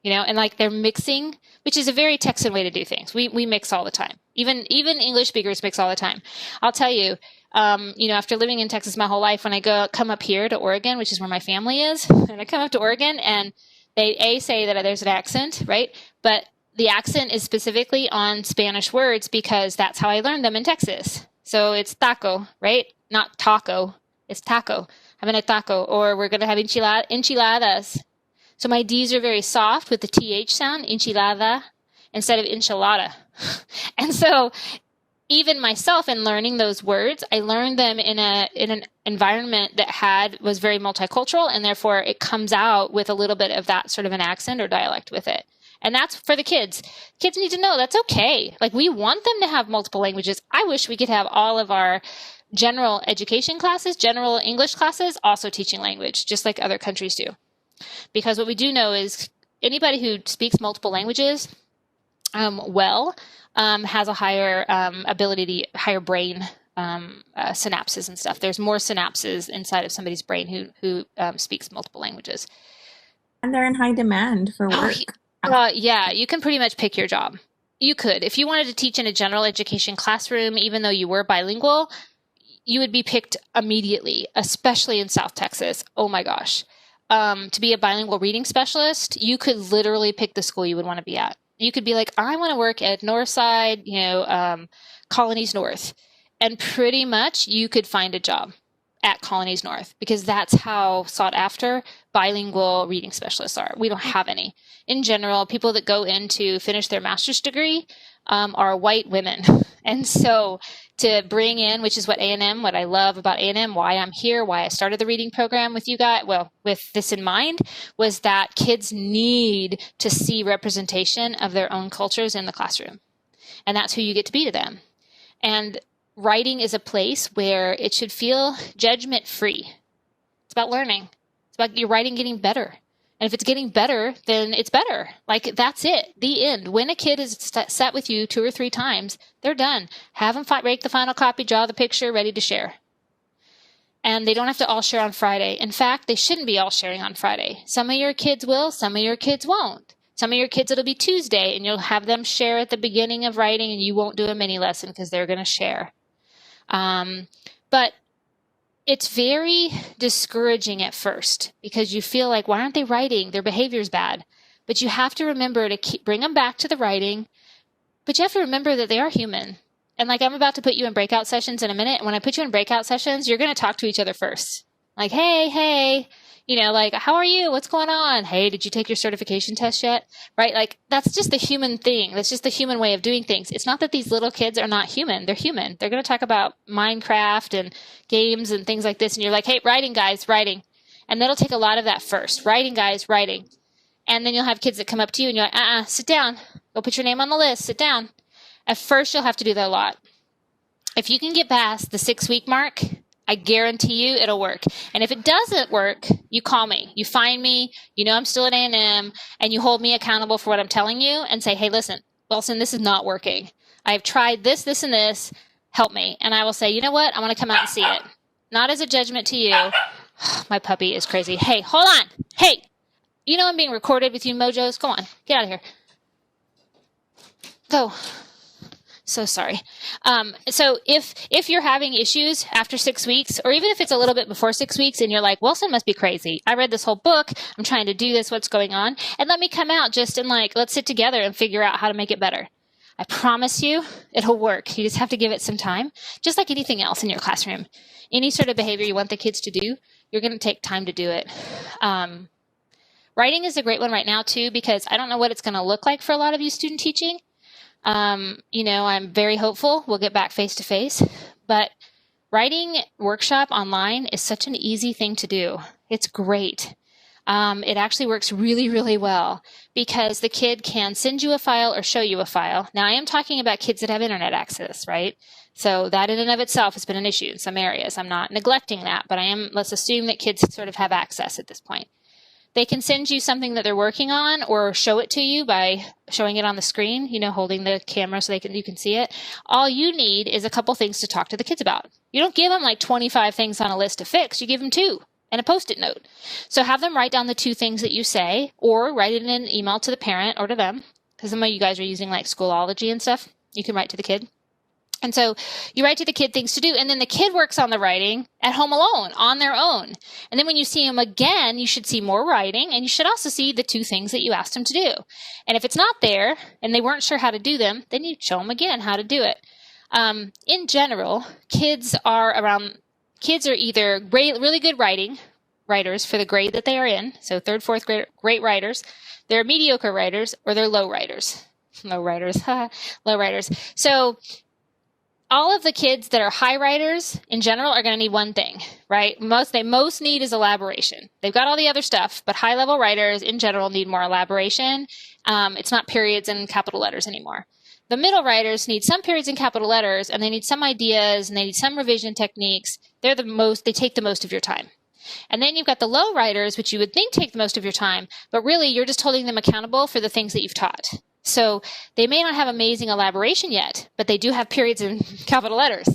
And like they're mixing, which is a very Texan way to do things. We mix all the time. Even English speakers mix all the time. I'll tell you, after living in Texas my whole life, when I come up here to Oregon, which is where my family is, and I come up to Oregon and they say that there's an accent, right? But the accent is specifically on Spanish words because that's how I learned them in Texas. So it's taco, right? Not taco. It's taco. Having a taco. Or we're going to have enchiladas. So my D's are very soft with the TH sound, enchilada, instead of enchilada. And so even myself in learning those words, I learned them in an environment that was very multicultural, and therefore it comes out with a little bit of that sort of an accent or dialect with it. And that's for the kids. Kids need to know that's okay. Like, we want them to have multiple languages. I wish we could have all of our general education classes, general English classes, also teaching language, just like other countries do. Because what we do know is anybody who speaks multiple languages has a higher higher brain synapses and stuff. There's more synapses inside of somebody's brain who speaks multiple languages. And they're in high demand for work. Yeah, you can pretty much pick your job. You could. If you wanted to teach in a general education classroom, even though you were bilingual, you would be picked immediately, especially in South Texas. Oh my gosh. To be a bilingual reading specialist, you could literally pick the school you would want to be at. You could be like, I want to work at Northside, Colonies North. And pretty much you could find a job at Colonies North because that's how sought after bilingual reading specialists are. We don't have any. In general, people that go in to finish their master's degree are white women. And so to bring in, which is what I love about A&M, why I'm here, why I started the reading program with you guys, with this in mind, was that kids need to see representation of their own cultures in the classroom. And that's who you get to be to them. And writing is a place where it should feel judgment-free. It's about learning. It's about your writing getting better. And if it's getting better, then it's better. Like, that's it. The end. When a kid is sat with you 2 or 3 times, they're done. Have them make the final copy, draw the picture, ready to share. And they don't have to all share on Friday. In fact, they shouldn't be all sharing on Friday. Some of your kids will, some of your kids won't. Some of your kids, it'll be Tuesday, and you'll have them share at the beginning of writing, and you won't do a mini lesson because they're going to share. But it's very discouraging at first because you feel like, why aren't they writing? Their behavior's bad. But you have to remember to bring them back to the writing. But you have to remember that they are human. And like, I'm about to put you in breakout sessions in a minute. And when I put you in breakout sessions, you're going to talk to each other first. Like, hey, you know, like, how are you? What's going on? Hey, did you take your certification test yet? Right? Like, that's just the human thing. That's just the human way of doing things. It's not that these little kids are not human. They're human. They're going to talk about Minecraft and games and things like this. And you're like, hey, writing, guys, writing. And that'll take a lot of that first. Writing, guys, writing. And then you'll have kids that come up to you and you're like, sit down. Go put your name on the list. Sit down. At first, you'll have to do that a lot. If you can get past the 6-week mark, I guarantee you it'll work. And if it doesn't work, you call me. You find me. You know I'm still at A&M, and you hold me accountable for what I'm telling you and say, hey, listen, Wilson, this is not working. I've tried this, this, and this. Help me. And I will say, you know what? I want to come out and see it. Not as a judgment to you. My puppy is crazy. Hey, hold on. Hey, you know I'm being recorded with you mojos. Go on. Get out of here. Go. So sorry. So if you're having issues after 6 weeks, or even if it's a little bit before 6 weeks and you're like, Wilson must be crazy. I read this whole book. I'm trying to do this. What's going on? And let me come out just and like, let's sit together and figure out how to make it better. I promise you it'll work. You just have to give it some time, just like anything else in your classroom. Any sort of behavior you want the kids to do, you're going to take time to do it. Writing is a great one right now too, because I don't know what it's going to look like for a lot of you student teaching. You know, I'm very hopeful we'll get back face to face, but writing workshop online is such an easy thing to do. It's great. It actually works really, really well because the kid can send you a file or show you a file. Now, I am talking about kids that have internet access, right? So that in and of itself has been an issue in some areas. I'm not neglecting that, but let's assume that kids sort of have access at this point. They can send you something that they're working on or show it to you by showing it on the screen, you know, holding the camera so you can see it. All you need is a couple things to talk to the kids about. You don't give them like 25 things on a list to fix. You give them 2 and a Post-it note. So have them write down the 2 things that you say or write it in an email to the parent or to them, because some of you guys are using like Schoolology and stuff. You can write to the kid. And so you write to the kid things to do, and then the kid works on the writing at home alone, on their own. And then when you see them again, you should see more writing, and you should also see the 2 things that you asked them to do. And if it's not there, and they weren't sure how to do them, then you show them again how to do it. In general, kids are either really good writers for the grade that they are in, so 3rd, 4th grade, great writers. They're mediocre writers, or they're low writers. Low writers. So all of the kids that are high writers in general are going to need one thing, right? They most need is elaboration. They've got all the other stuff, but high level writers in general need more elaboration. It's not periods and capital letters anymore. The middle writers need some periods and capital letters, and they need some ideas, and they need some revision techniques. They take the most of your time. And then you've got the low writers, which you would think take the most of your time, but really you're just holding them accountable for the things that you've taught. So they may not have amazing elaboration yet, but they do have periods and capital letters.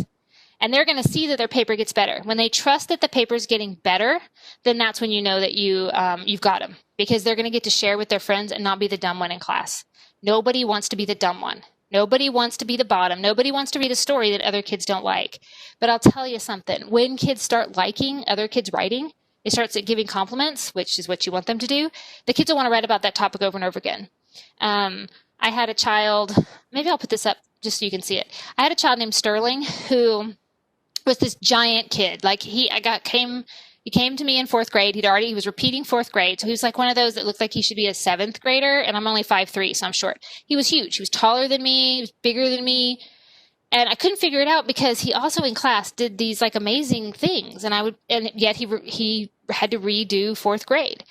And they're going to see that their paper gets better. When they trust that the paper is getting better, then that's when you know that you've got them, because they're going to get to share with their friends and not be the dumb one in class. Nobody wants to be the dumb one. Nobody wants to be the bottom. Nobody wants to read a story that other kids don't like. But I'll tell you something. When kids start liking other kids' writing, they start giving compliments, which is what you want them to do, the kids will want to write about that topic over and over again. I had a child, maybe I'll put this up just so you can see it. I had a child named Sterling who was this giant kid. Like he came to me in 4th grade. He was repeating 4th grade. So he was like one of those that looked like he should be a 7th grader, and I'm only 5'3", so I'm short. He was huge. He was taller than me. He was bigger than me. And I couldn't figure it out because he also in class did these like amazing things. And yet he had to redo 4th grade.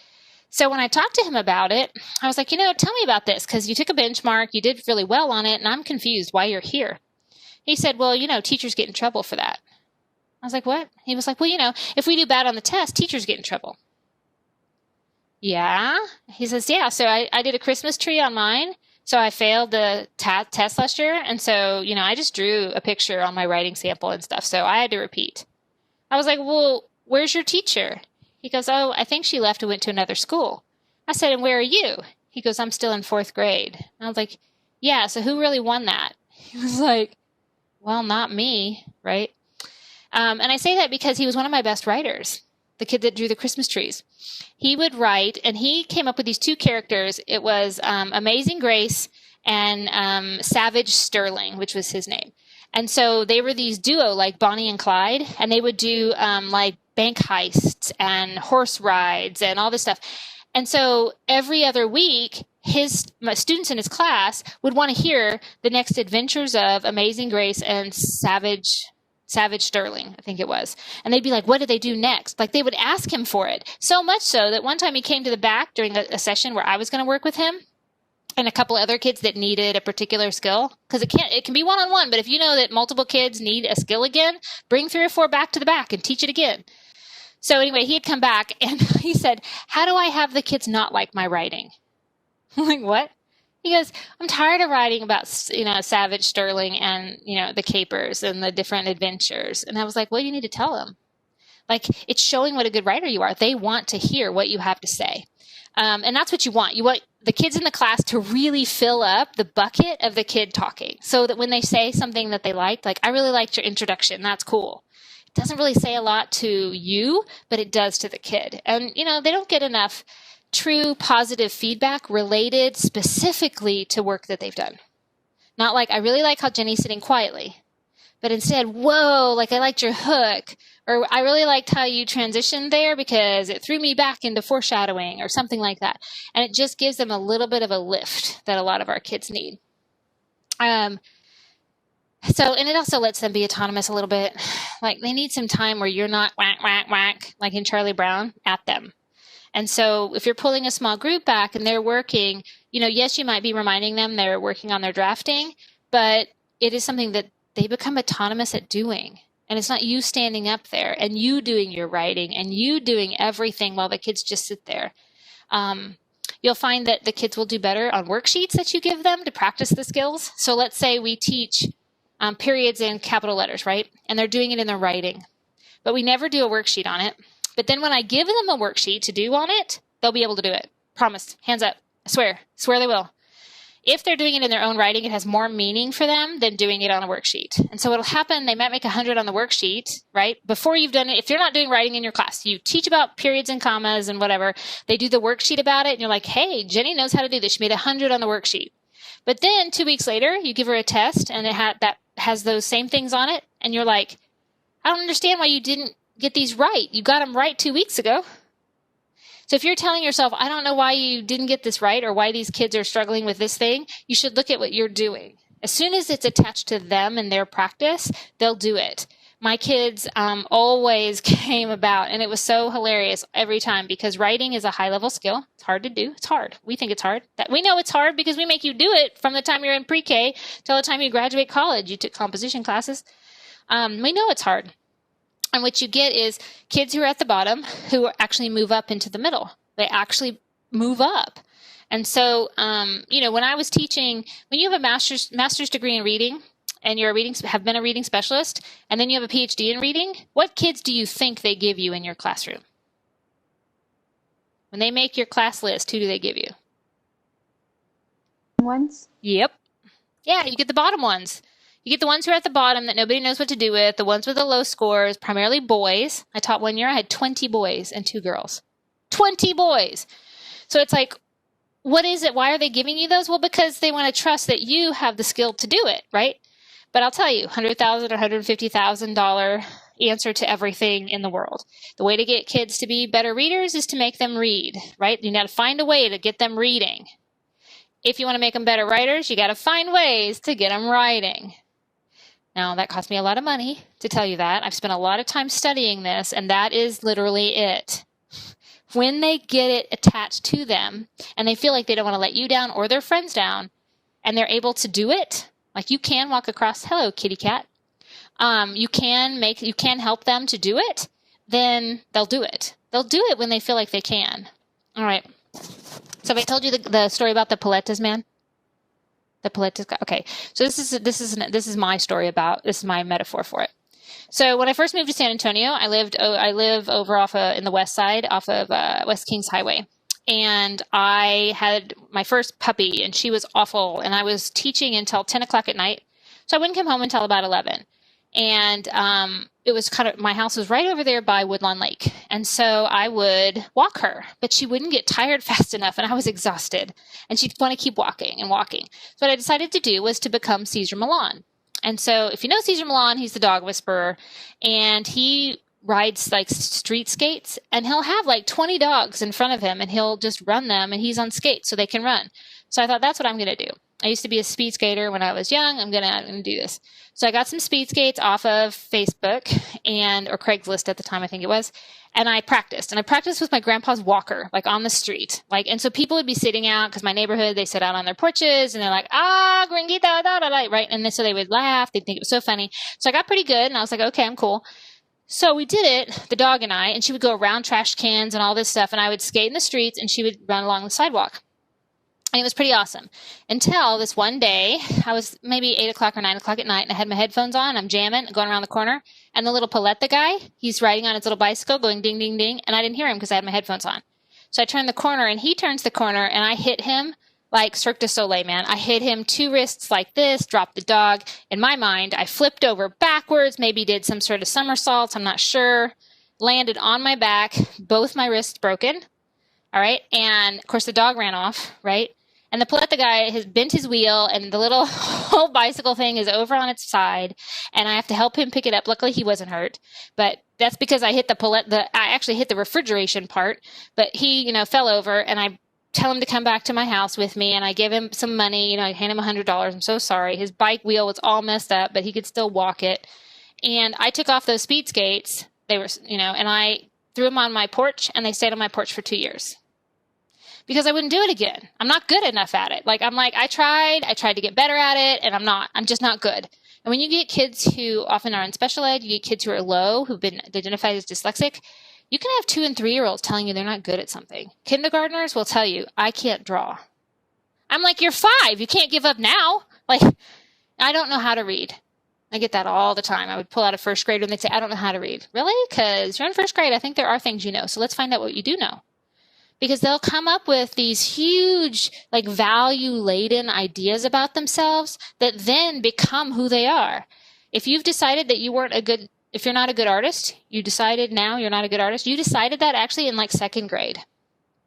So when I talked to him about it, I was like, tell me about this, because you took a benchmark, you did really well on it, and I'm confused why you're here. He said, well, teachers get in trouble for that. I was like, what? He was like, well, if we do bad on the test, teachers get in trouble. Yeah. He says, yeah. So I did a Christmas tree on mine. So I failed the test last year. And so, I just drew a picture on my writing sample and stuff. So I had to repeat. I was like, well, where's your teacher? He goes, oh, I think she left and went to another school. I said, and where are you? He goes, I'm still in 4th grade. And I was like, yeah, so who really won that? He was like, well, not me, right? And I say that because he was one of my best writers, the kid that drew the Christmas trees. He would write, and he came up with these 2 characters. It was Amazing Grace and Savage Sterling, which was his name. And so they were these duo like Bonnie and Clyde, and they would do like bank heists and horse rides and all this stuff. And so every other week, my students in his class would want to hear the next adventures of Amazing Grace and Savage Sterling, I think it was. And they'd be like, what do they do next? Like they would ask him for it. So much so that one time he came to the back during a session where I was going to work with him and a couple of other kids that needed a particular skill. Because it can be one-on-one, but if you know that multiple kids need a skill again, bring 3 or 4 back to the back and teach it again. So anyway, he had come back and he said, how do I have the kids not like my writing? I'm like, what? He goes, I'm tired of writing about, Savage Sterling and, the capers and the different adventures. And I was like, well, you need to tell them. Like, it's showing what a good writer you are. They want to hear what you have to say. And that's what you want. You want the kids in the class to really fill up the bucket of the kid talking so that when they say something that they liked, like, I really liked your introduction. That's cool. It doesn't really say a lot to you, but it does to the kid. And, they don't get enough true positive feedback related specifically to work that they've done. Not like, I really like how Jenny's sitting quietly, but instead, whoa, like I liked your hook, or I really liked how you transitioned there because it threw me back into foreshadowing or something like that. And it just gives them a little bit of a lift that a lot of our kids need. And it also lets them be autonomous a little bit. Like they need some time where you're not whack, whack, whack, like in Charlie Brown at them. And so if you're pulling a small group back and they're working, yes, you might be reminding them they're working on their drafting, but it is something that they become autonomous at doing. And it's not you standing up there and you doing your writing and you doing everything while the kids just sit there. You'll find that the kids will do better on worksheets that you give them to practice the skills. So let's say we teach periods in capital letters, right? And they're doing it in their writing. But we never do a worksheet on it. But then when I give them a worksheet to do on it, they'll be able to do it. Promise. Hands up. I swear. I swear they will. If they're doing it in their own writing, it has more meaning for them than doing it on a worksheet. And so what'll happen, they might make 100 on the worksheet, right? Before you've done it, if you're not doing writing in your class, you teach about periods and commas and whatever, they do the worksheet about it, and you're like, hey, Jenny knows how to do this. She made 100 on the worksheet. But then 2 weeks later, you give her a test, and that has those same things on it, and you're like, I don't understand why you didn't get these right. You got them right 2 weeks ago. So if you're telling yourself, I don't know why you didn't get this right or why these kids are struggling with this thing, you should look at what you're doing. As soon as it's attached to them and their practice, they'll do it. My kids always came about, and it was so hilarious every time because writing is a high-level skill. It's hard to do. It's hard. We think it's hard. We know it's hard because we make you do it from the time you're in pre-K till the time you graduate college. You took composition classes. We know it's hard. And what you get is kids who are at the bottom who actually move up into the middle. They actually move up. And so, when I was teaching, when you have a master's degree in reading and have been a reading specialist, and then you have a PhD in reading, what kids do you think they give you in your classroom? When they make your class list, who do they give you? Ones? Yep. Yeah, you get the bottom ones. You get the ones who are at the bottom that nobody knows what to do with, the ones with the low scores, primarily boys. I taught one year, I had 20 boys and 2 girls. 20 boys! So it's like, what is it? Why are they giving you those? Well, because they want to trust that you have the skill to do it, right? But I'll tell you, $100,000 or $150,000 answer to everything in the world. The way to get kids to be better readers is to make them read, right? You got to find a way to get them reading. If you want to make them better writers, you got to find ways to get them writing. Now, that cost me a lot of money to tell you that. I've spent a lot of time studying this, and that is literally it. When they get it attached to them, and they feel like they don't want to let you down or their friends down, and they're able to do it, like you can walk across, hello, kitty cat. You can help them to do it, then they'll do it. They'll do it when they feel like they can. All right. So have I told you the story about the Paletas man? The Paletas guy. Okay. So this is my story about, this is my metaphor for it. So when I first moved to San Antonio, I live over in the west side off of West Kings Highway. And I had my first puppy, and she was awful. And I was teaching until 10 o'clock at night. So I wouldn't come home until about 11. And it was my house was right over there by Woodlawn Lake. And so I would walk her, but she wouldn't get tired fast enough, and I was exhausted. And she'd want to keep walking and walking. So what I decided to do was to become Caesar Milan. And so if you know Caesar Milan, he's the dog whisperer, and he rides like street skates, and he'll have like 20 dogs in front of him, and he'll just run them, and he's on skates so they can run. So I thought, that's what I'm going to do. I used to be a speed skater when I was young. I'm gonna do this. So I got some speed skates off of Facebook or Craigslist at the time, I think it was. And I practiced. And I practiced with my grandpa's walker, like on the street. And so people would be sitting out, because my neighborhood, they sit out on their porches, and they're like, gringuita, da, da, da, right? And then so they would laugh. They'd think it was so funny. So I got pretty good, and I was like, okay, I'm cool. So we did it, the dog and I, and she would go around trash cans and all this stuff, and I would skate in the streets, and she would run along the sidewalk. And it was pretty awesome until this one day. I was maybe 8 o'clock or 9 o'clock at night, and I had my headphones on. I'm jamming, going around the corner, and the little Paletta guy, he's riding on his little bicycle going ding, ding, ding, and I didn't hear him because I had my headphones on. So I turned the corner, and he turns the corner, and I hit him like Cirque du Soleil, man. I hit him 2 wrists like this, dropped the dog. In my mind, I flipped over backwards, maybe did some sort of somersaults, I'm not sure, landed on my back, both my wrists broken, all right? And, of course, the dog ran off, right? And the Paletta guy has bent his wheel, and the little whole bicycle thing is over on its side, and I have to help him pick it up. Luckily, he wasn't hurt, but that's because I hit I actually hit the refrigeration part, but he, fell over, and I tell him to come back to my house with me, and I give him some money, I hand him $100. I'm so sorry. His bike wheel was all messed up, but he could still walk it. And I took off those speed skates. They were, and I threw them on my porch, and they stayed on my porch for 2 years. Because I wouldn't do it again. I'm not good enough at it. I tried to get better at it, and I'm just not good. And when you get kids who often are in special ed, you get kids who are low, who've been identified as dyslexic, you can have 2- and 3-year-olds telling you they're not good at something. Kindergartners will tell you, I can't draw. I'm like, you're 5. You can't give up now. I don't know how to read. I get that all the time. I would pull out a first grader, and they'd say, I don't know how to read. Really? Because you're in first grade. I think there are things you know. So let's find out what you do know. Because they'll come up with these huge, value-laden ideas about themselves that then become who they are. If you've decided that if you're not a good artist, you decided now you're not a good artist, you decided that actually in 2nd grade.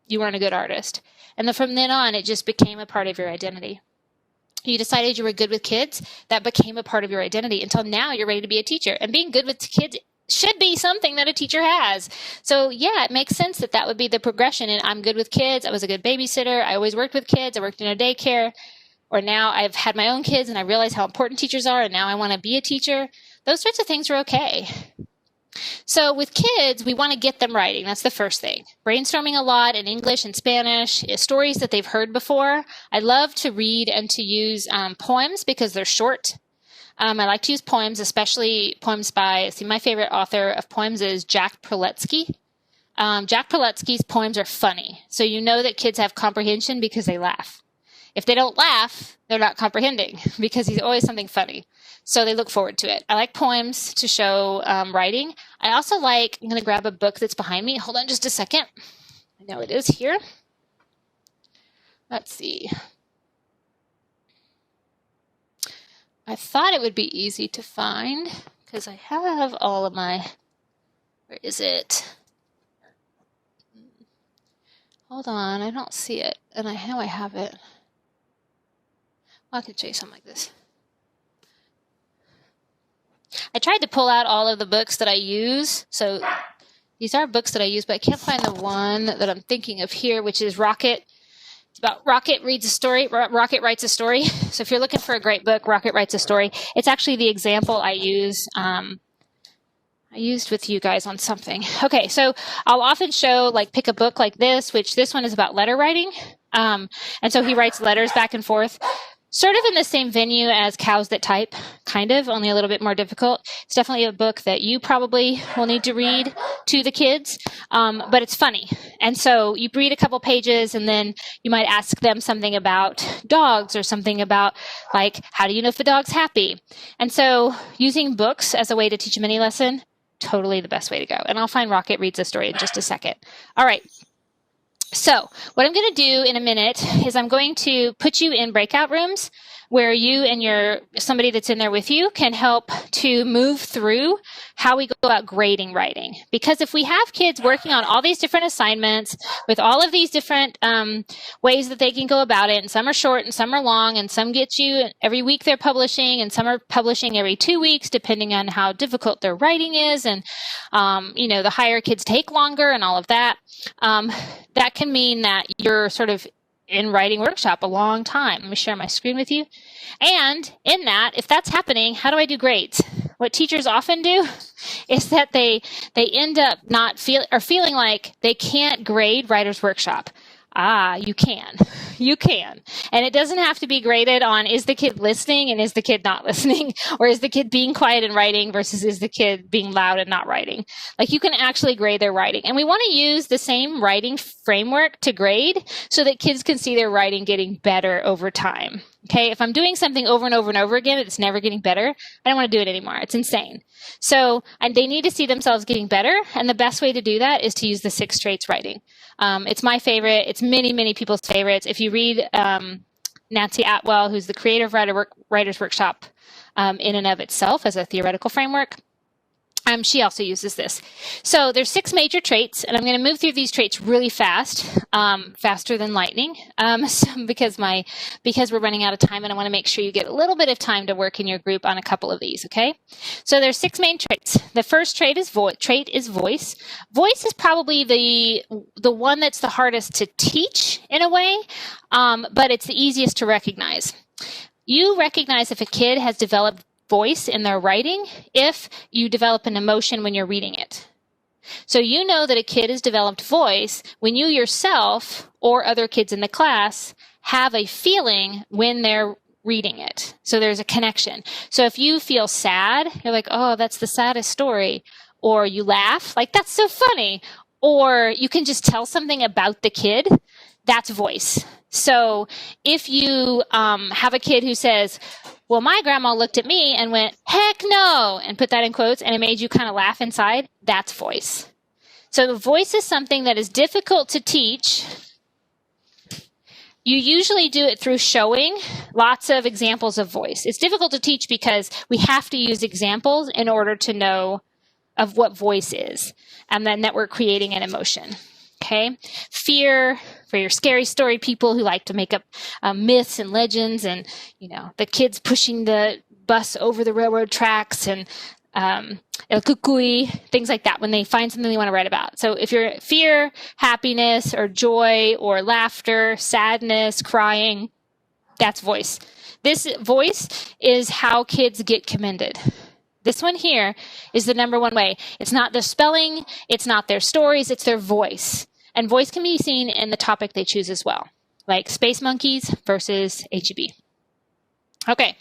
You weren't a good artist. And then from then on, it just became a part of your identity. You decided you were good with kids, that became a part of your identity until now you're ready to be a teacher. And being good with kids should be something that a teacher has. So yeah, it makes sense that would be the progression. And I'm good with kids. I was a good babysitter. I always worked with kids. I worked in a daycare. Or now I've had my own kids, and I realize how important teachers are, and now I want to be a teacher. Those sorts of things are okay. So with kids, we want to get them writing. That's the first thing. Brainstorming a lot in English and Spanish, stories that they've heard before. I love to read and to use poems because they're short. I like to use poems, especially poems by, my favorite author of poems is Jack Prelutsky. Jack Prelutsky's poems are funny. So you know that kids have comprehension because they laugh. If they don't laugh, they're not comprehending because he's always something funny. So they look forward to it. I like poems to show writing. I also I'm going to grab a book that's behind me. Hold on just a second. I know it is here. Let's see. I thought it would be easy to find because I have all of my, where is it? Hold on, I don't see it. And I know I have it. Well, I could show you something like this. I tried to pull out all of the books that I use. So these are books that I use, but I can't find the one that I'm thinking of here, which is Rocket. It's about Rocket reads a story. Rocket writes a story. So if you're looking for a great book, Rocket writes a story. It's actually the example I use. I used with you guys on something. Okay, so I'll often show, pick a book like this, which this one is about letter writing. And so he writes letters back and forth. sort of in the same venue as Cows That Type, kind of, only a little bit more difficult. It's definitely a book that you probably will need to read to the kids, but it's funny. And so you read a couple pages, and then you might ask them something about dogs or something about, like, how do you know if the dog's happy? And so using books as a way to teach a mini lesson, totally the best way to go. And I'll find Rocket Reads a Story in just a second. All right. So what I'm going to do in a minute is I'm going to put you in breakout rooms where you and somebody that's in there with you can help to move through how we go about grading writing. Because if we have kids working on all these different assignments with all of these different ways that they can go about it, and some are short and some are long, and some get you every week they're publishing, and some are publishing every 2 weeks, depending on how difficult their writing is, and the higher kids take longer and all of that. That can mean that you're sort of in writing workshop a long time. Let me share my screen with you. And in that, if that's happening, how do I do grades? What teachers often do is that they end up not feeling like they can't grade writer's workshop. You can. You can. And it doesn't have to be graded on, is the kid listening and is the kid not listening? Or is the kid being quiet and writing versus is the kid being loud and not writing? Like, you can actually grade their writing. And we want to use the same writing framework to grade so that kids can see their writing getting better over time. Okay, if I'm doing something over and over and over again, it's never getting better, I don't want to do it anymore. It's insane. So they need to see themselves getting better. And the best way to do that is to use the 6 traits writing. It's my favorite. It's many, many people's favorites. If you read Nancy Atwell, who's the creator of Writer's Workshop in and of itself as a theoretical framework, she also uses this. So there's 6 major traits, and I'm going to move through these traits really fast, faster than lightning, because we're running out of time, and I want to make sure you get a little bit of time to work in your group on a couple of these. Okay, so there's 6 main traits. The first trait is voice. Voice is probably the one that's the hardest to teach in a way, but it's the easiest to recognize. You recognize if a kid has developed voice in their writing if you develop an emotion when you're reading it. So you know that a kid has developed voice when you yourself or other kids in the class have a feeling when they're reading it. So there's a connection. So if you feel sad, you're like, oh, that's the saddest story. Or you laugh, like, that's so funny. Or you can just tell something about the kid. That's voice. So if you have a kid who says, well, my grandma looked at me and went, heck no, and put that in quotes, and it made you kind of laugh inside, that's voice. So the voice is something that is difficult to teach. You usually do it through showing lots of examples of voice. It's difficult to teach because we have to use examples in order to know of what voice is, and then that we're creating an emotion. Okay, fear for your scary story people who like to make up myths and legends, and the kids pushing the bus over the railroad tracks, and el cucuy, things like that when they find something they want to write about. So if you're fear, happiness, or joy, or laughter, sadness, crying, that's voice. This voice is how kids get commended. This one here is the number one way. It's not their spelling, it's not their stories, it's their voice. And voice can be seen in the topic they choose as well, like Space Monkeys versus HEB. Okay,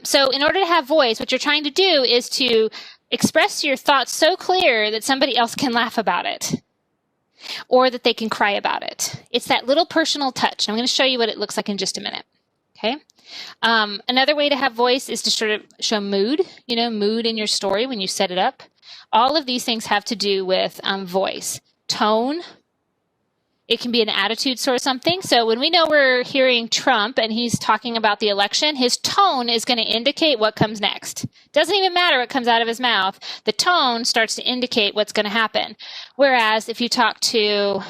so in order to have voice, what you're trying to do is to express your thoughts so clear that somebody else can laugh about it or that they can cry about it. It's that little personal touch. I'm going to show you what it looks like in just a minute. Okay. Another way to have voice is to sort of show mood, mood in your story when you set it up. All of these things have to do with voice. Tone. It can be an attitude sort of something. So when we know we're hearing Trump and he's talking about the election, his tone is going to indicate what comes next. Doesn't even matter what comes out of his mouth. The tone starts to indicate what's going to happen. Whereas if you talk to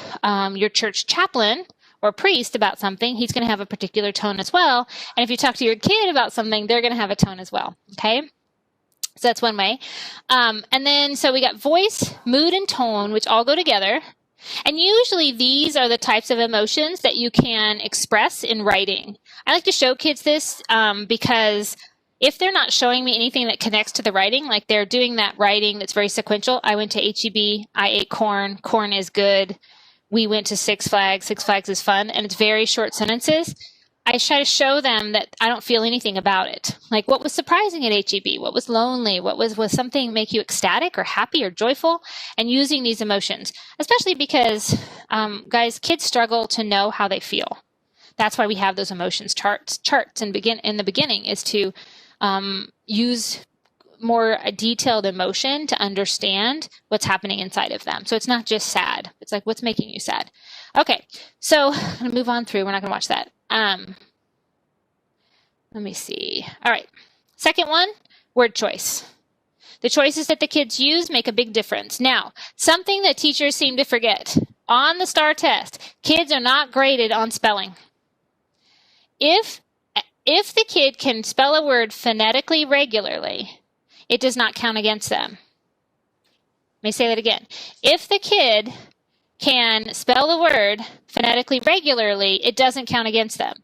your church chaplain or priest about something, he's going to have a particular tone as well. And if you talk to your kid about something, they're going to have a tone as well. Okay? So that's one way. And then, so we got voice, mood, and tone, which all go together. And usually these are the types of emotions that you can express in writing. I like to show kids this because if they're not showing me anything that connects to the writing, like they're doing that writing that's very sequential. I went to HEB, I ate corn, corn is good. We went to Six Flags, Six Flags is fun, and it's very short sentences. I try to show them that I don't feel anything about it. Like, what was surprising at HEB? What was lonely? What was something make you ecstatic or happy or joyful? And using these emotions, especially because, guys, kids struggle to know how they feel. That's why we have those emotions charts in the beginning, is to use more detailed emotion to understand what's happening inside of them. So it's not just sad. It's like, what's making you sad? Okay, so I'm going to move on through. We're not going to watch that. Let me see. All right. Second one, word choice. The choices that the kids use make a big difference. Now, something that teachers seem to forget. On the STAR test, kids are not graded on spelling. If the kid can spell a word phonetically regularly, it does not count against them. Let me say that again. If the kid can spell the word phonetically regularly, it doesn't count against them.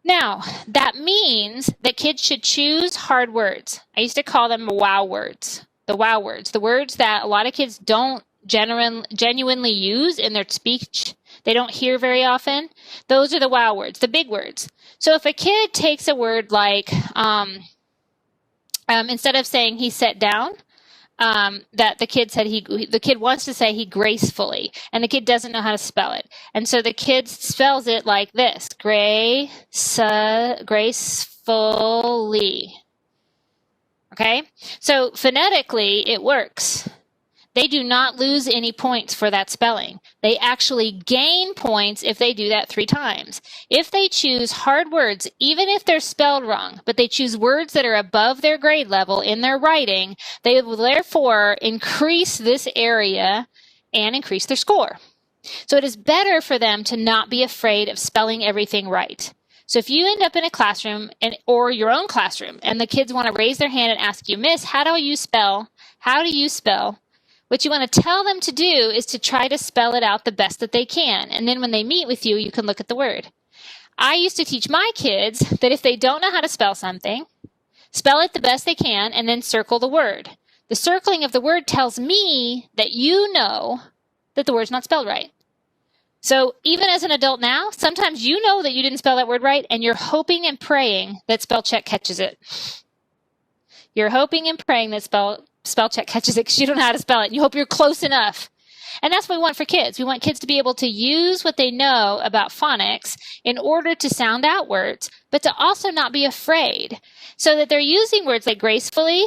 Now, that means that kids should choose hard words. I used to call them wow words. The wow words. The words that a lot of kids don't genuinely use in their speech. They don't hear very often. Those are the wow words, the big words. So if a kid takes a word like, instead of saying he sat down, that the kid said the kid wants to say he gracefully, and the kid doesn't know how to spell it. And so the kid spells it like this, gracefully. Okay? So phonetically, it works. They do not lose any points for that spelling. They actually gain points if they do that 3 times. If they choose hard words, even if they're spelled wrong, but they choose words that are above their grade level in their writing, they will therefore increase this area and increase their score. So it is better for them to not be afraid of spelling everything right. So if you end up in a classroom or your own classroom and the kids want to raise their hand and ask you, Miss, how do you spell? How do you spell? What you want to tell them to do is to try to spell it out the best that they can. And then when they meet with you, you can look at the word. I used to teach my kids that if they don't know how to spell something, spell it the best they can and then circle the word. The circling of the word tells me that you know that the word's not spelled right. So even as an adult now, sometimes you know that you didn't spell that word right and you're hoping and praying that spell check catches it. You're hoping and praying that spell check catches it because you don't know how to spell it. You hope you're close enough. And that's what we want for kids. We want kids to be able to use what they know about phonics in order to sound out words, but to also not be afraid. So that they're using words like gracefully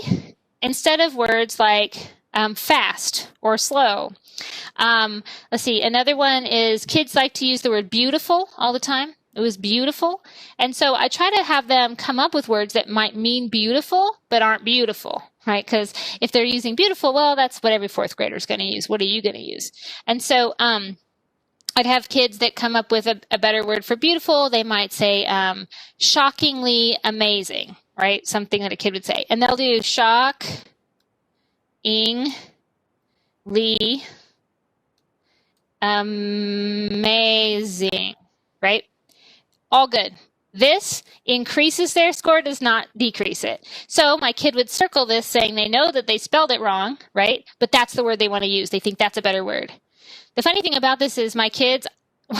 instead of words like fast or slow. Let's see. Another one is kids like to use the word beautiful all the time. It was beautiful. And so I try to have them come up with words that might mean beautiful, but aren't beautiful, right? Because if they're using beautiful, well, that's what every 4th grader is going to use. What are you going to use? And so I'd have kids that come up with a better word for beautiful. They might say shockingly amazing, right? Something that a kid would say. And they'll do shockingly amazing, right? All good. This increases their score, does not decrease it. So my kid would circle this saying they know that they spelled it wrong, right? But that's the word they want to use. They think that's a better word. The funny thing about this is my kids,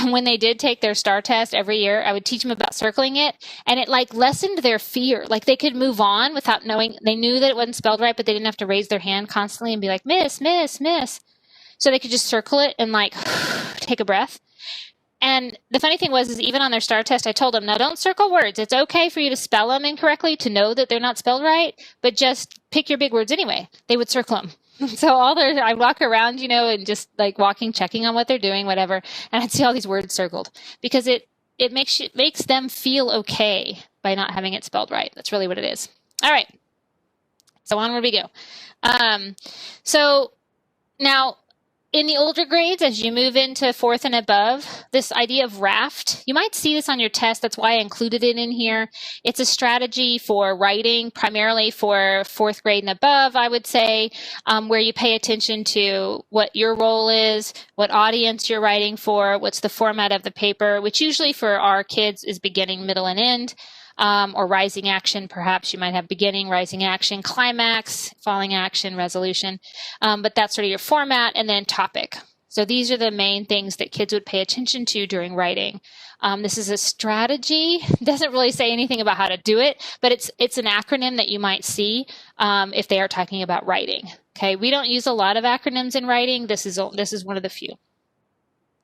when they did take their STAR test every year, I would teach them about circling it, and it like lessened their fear. Like they could move on without knowing. They knew that it wasn't spelled right, but they didn't have to raise their hand constantly and be like, miss, miss, miss. So they could just circle it and like take a breath. And the funny thing was, is even on their STAR test, I told them, now don't circle words. It's okay for you to spell them incorrectly to know that they're not spelled right, but just pick your big words anyway. They would circle them. So I walk around, and just like walking, checking on what they're doing, whatever. And I'd see all these words circled because it makes them feel okay by not having it spelled right. That's really what it is. All right. So onward we go. So now, in the older grades, as you move into 4th and above, this idea of raft, you might see this on your test. That's why I included it in here. It's a strategy for writing, primarily for 4th grade and above, I would say, where you pay attention to what your role is, what audience you're writing for, what's the format of the paper, which usually for our kids is beginning, middle, and end. Or rising action, perhaps you might have beginning, rising action, climax, falling action, resolution. But that's sort of your format, and then topic. So these are the main things that kids would pay attention to during writing. This is a strategy. It doesn't really say anything about how to do it, but it's an acronym that you might see if they are talking about writing. Okay, we don't use a lot of acronyms in writing. This is one of the few.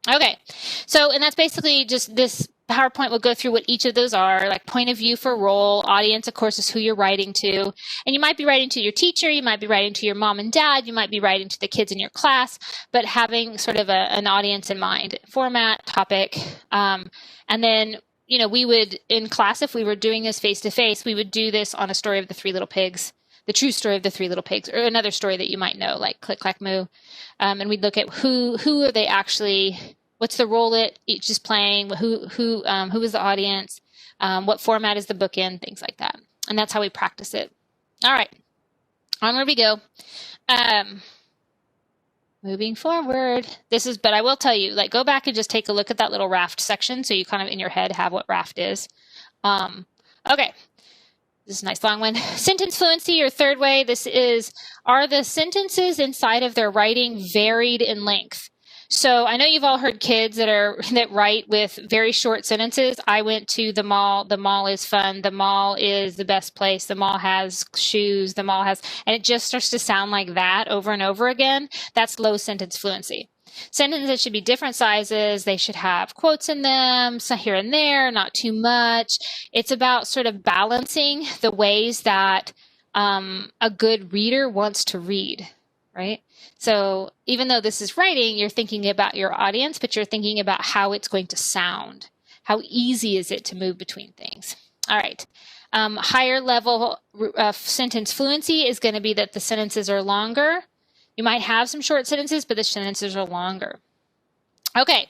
Okay, so, and that's basically just this PowerPoint will go through what each of those are, like point of view for role, audience, of course, is who you're writing to. And you might be writing to your teacher, you might be writing to your mom and dad, you might be writing to the kids in your class, but having sort of an audience in mind. Format, topic, and then, you know, we would, in class, if we were doing this face-to-face, we would do this on a story of the Three Little Pigs, the true story of the Three Little Pigs, or another story that you might know, like Click, Clack, Moo. And we'd look at who are they actually, what's the role that each is playing, who is the audience, what format is the book in, things like that. And that's how we practice it. All right, onward we go. Moving forward, but I will tell you, like, go back and just take a look at that little raft section so you kind of in your head have what raft is. Okay. This is a nice long one. Sentence fluency, or third way, are the sentences inside of their writing varied in length? So I know you've all heard kids that write with very short sentences. I went to the mall. The mall is fun. The mall is the best place. The mall has shoes. The mall has, and it just starts to sound like that over and over again. That's low sentence fluency. Sentences should be different sizes. They should have quotes in them, so here and there, not too much. It's about sort of balancing the ways that a good reader wants to read, right? So even though this is writing, you're thinking about your audience, but you're thinking about how it's going to sound. How easy is it to move between things? All right. Higher level sentence fluency is going to be that the sentences are longer. You might have some short sentences, but the sentences are longer. Okay.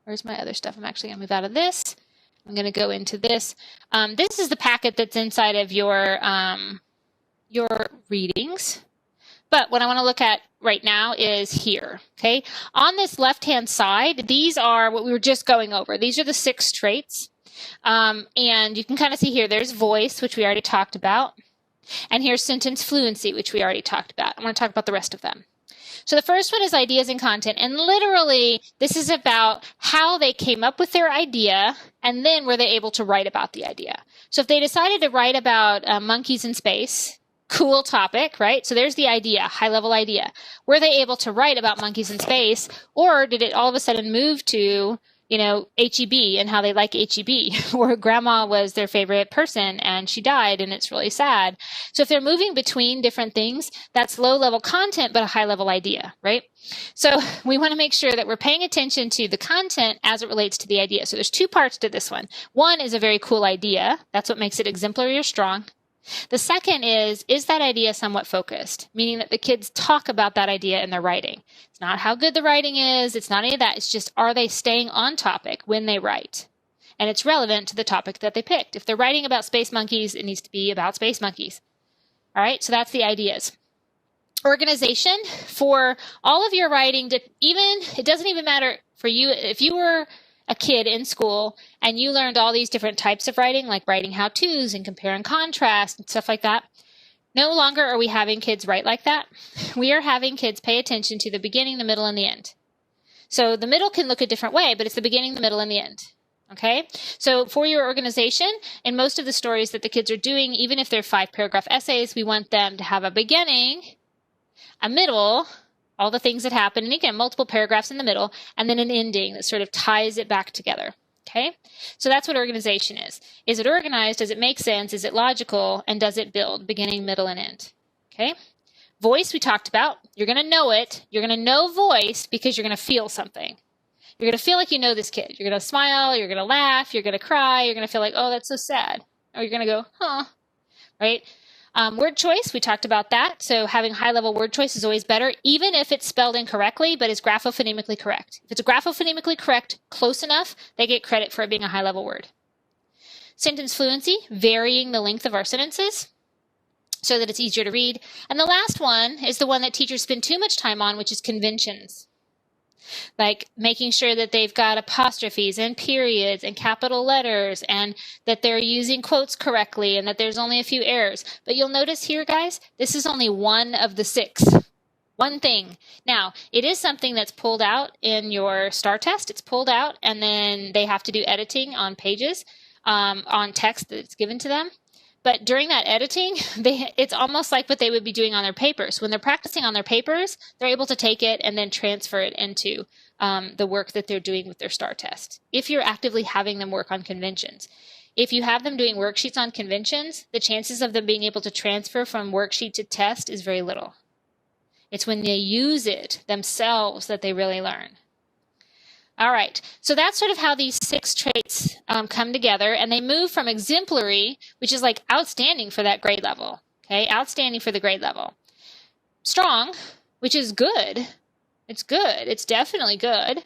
Where's my other stuff? I'm actually going to move out of this. I'm going to go into this. This is the packet that's inside of your readings. But what I want to look at right now is here, okay? On this left-hand side, these are what we were just going over. These are the 6 traits. And you can kind of see here, there's voice, which we already talked about. And here's sentence fluency, which we already talked about. I want to talk about the rest of them. So the first one is ideas and content. And literally, this is about how they came up with their idea, and then were they able to write about the idea. So if they decided to write about monkeys in space, cool topic, right? So there's the idea, high-level idea. Were they able to write about monkeys in space, or did it all of a sudden move to, you know, H-E-B and how they like H-E-B, where grandma was their favorite person and she died and it's really sad. So if they're moving between different things, that's low-level content but a high-level idea, right? So we want to make sure that we're paying attention to the content as it relates to the idea. So there's 2 parts to this one. One is a very cool idea. That's what makes it exemplary or strong. The second is that idea somewhat focused, meaning that the kids talk about that idea in their writing. It's not how good the writing is. It's not any of that. It's just, are they staying on topic when they write? And it's relevant to the topic that they picked. If they're writing about space monkeys, it needs to be about space monkeys. All right, so that's the ideas. Organization, for all of your writing, it doesn't even matter for you. If you were a kid in school and you learned all these different types of writing, like writing how-tos and compare and contrast and stuff like that, no longer are we having kids write like that. We are having kids pay attention to the beginning, the middle, and the end. So the middle can look a different way, but it's the beginning, the middle, and the end. Okay? So for your organization, in most of the stories that the kids are doing, even if they're 5-paragraph essays, we want them to have a beginning, a middle, all the things that happen, and again, multiple paragraphs in the middle, and then an ending that sort of ties it back together, okay? So that's what organization is. Is it organized? Does it make sense? Is it logical? And does it build beginning, middle, and end, okay? Voice we talked about. You're going to know it. You're going to know voice because you're going to feel something. You're going to feel like you know this kid. You're going to smile. You're going to laugh. You're going to cry. You're going to feel like, oh, that's so sad. Or you're going to go, huh, right? Word choice, we talked about that. So having high-level word choice is always better, even if it's spelled incorrectly, but is graphophonemically correct. If it's graphophonemically correct, close enough, they get credit for it being a high-level word. Sentence fluency, varying the length of our sentences so that it's easier to read. And the last one is the one that teachers spend too much time on, which is conventions. Like making sure that they've got apostrophes and periods and capital letters and that they're using quotes correctly and that there's only a few errors. But you'll notice here, guys, this is only one of the 6. One thing. Now, it is something that's pulled out in your STAR test. It's pulled out, and then they have to do editing on pages, on text that's given to them. But during that editing, it's almost like what they would be doing on their papers. When they're practicing on their papers, they're able to take it and then transfer it into the work that they're doing with their STAR test. If you're actively having them work on conventions. If you have them doing worksheets on conventions, the chances of them being able to transfer from worksheet to test is very little. It's when they use it themselves that they really learn. All right, so that's sort of how these 6 traits come together, and they move from exemplary, which is like outstanding for that grade level, okay? Outstanding for the grade level. Strong, which is good. It's good. It's definitely good.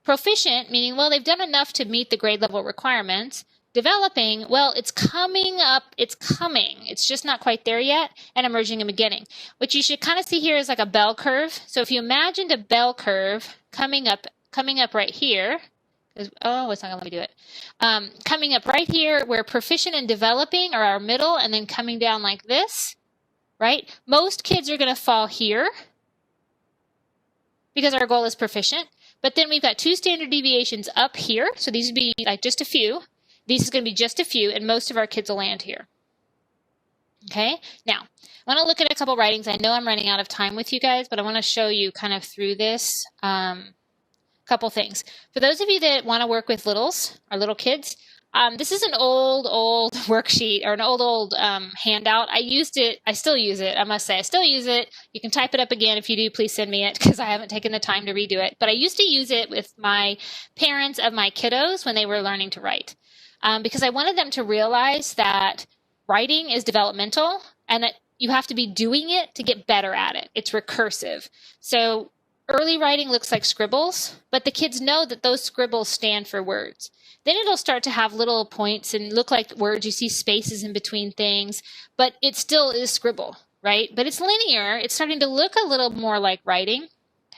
Proficient, meaning, well, they've done enough to meet the grade level requirements. Developing, well, it's coming up. It's coming. It's just not quite there yet. And emerging and beginning. What you should kind of see here is like a bell curve. So if you imagined a bell curve coming up right here. Oh, it's not going to let me do it. Coming up right here, where proficient and developing are our middle, and then coming down like this, right? Most kids are going to fall here because our goal is proficient. But then we've got 2 standard deviations up here. So these would be like just a few. These is going to be just a few, and most of our kids will land here. Okay, now I want to look at a couple writings. I know I'm running out of time with you guys, but I want to show you kind of through this couple things. For those of you that want to work with littles or little kids, this is an old worksheet or an old handout. I used it. I still use it. I must say, I still use it. You can type it up again. If you do, please send me it because I haven't taken the time to redo it. But I used to use it with my parents of my kiddos when they were learning to write. Because I wanted them to realize that writing is developmental and that you have to be doing it to get better at it. It's recursive. So early writing looks like scribbles, but the kids know that those scribbles stand for words. Then it'll start to have little points and look like words. You see spaces in between things, but it still is scribble, right? But it's linear. It's starting to look a little more like writing.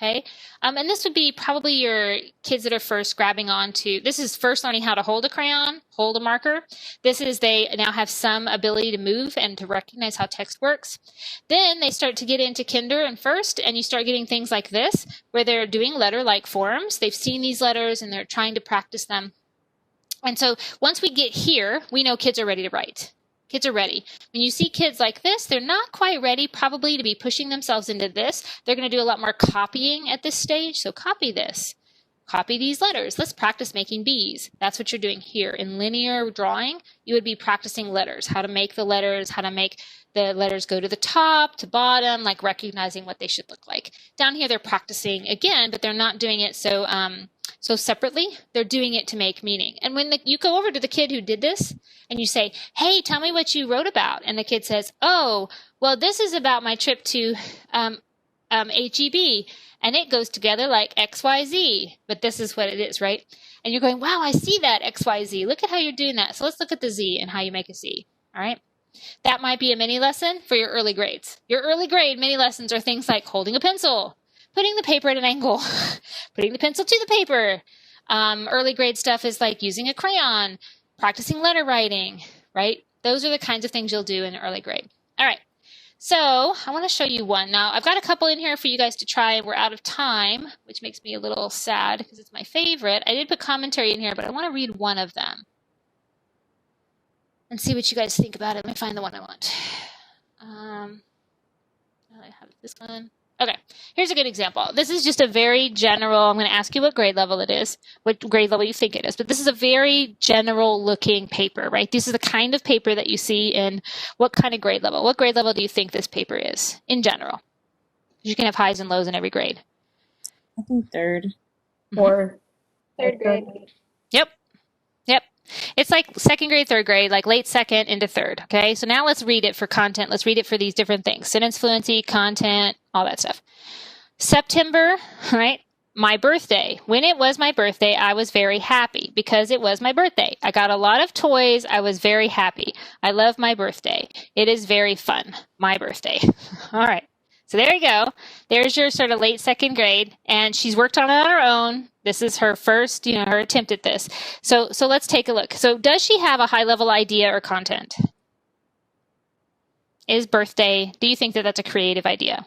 Okay, and this would be probably your kids that are first grabbing onto, this is first learning how to hold a crayon, hold a marker. This is they now have some ability to move and to recognize how text works. Then they start to get into kinder and first, and you start getting things like this, where they're doing letter-like forms. They've seen these letters and they're trying to practice them. And so once we get here, we know kids are ready to write. Kids are ready. When you see kids like this, they're not quite ready probably to be pushing themselves into this. They're going to do a lot more copying at this stage. So copy this. Copy these letters. Let's practice making B's. That's what you're doing here. In linear drawing, you would be practicing letters, how to make the letters, how to make the letters go to the top, to bottom, like recognizing what they should look like. Down here, they're practicing again, but they're not doing it so separately. They're doing it to make meaning. And when you go over to the kid who did this and you say, hey, tell me what you wrote about. And the kid says, oh, well, this is about my trip to HEB. And it goes together like XYZ. But this is what it is, right? And you're going, wow, I see that XYZ. Look at how you're doing that. So let's look at the Z and how you make a Z. All right. That might be a mini lesson for your early grades. Your early grade mini lessons are things like holding a pencil, putting the paper at an angle, putting the pencil to the paper. Early grade stuff is like using a crayon, practicing letter writing, right? Those are the kinds of things you'll do in early grade. All right. So I want to show you one. Now, I've got a couple in here for you guys to try. We're out of time, which makes me a little sad because it's my favorite. I did put commentary in here, but I want to read one of them and see what you guys think about it. Let me find the one I want. I have this one. Okay, here's a good example. This is just a very general, I'm going to ask you what grade level it is, what grade level you think it is, but this is a very general looking paper, right? This is the kind of paper that you see in what kind of grade level? What grade level do you think this paper is in general? You can have highs and lows in every grade. I think third. Or Third grade. Yep. It's like second grade, third grade, like late second into third. Okay, so now let's read it for content. Let's read it for these different things. Sentence fluency, content, all that stuff. September, right? My birthday. When it was my birthday, I was very happy because it was my birthday. I got a lot of toys. I was very happy. I love my birthday. It is very fun. My birthday. All right. So there you go. There's your sort of late second grade, and she's worked on it on her own. This is her first, her attempt at this. So let's take a look. So does she have a high-level idea or content? Is birthday, do you think that that's a creative idea?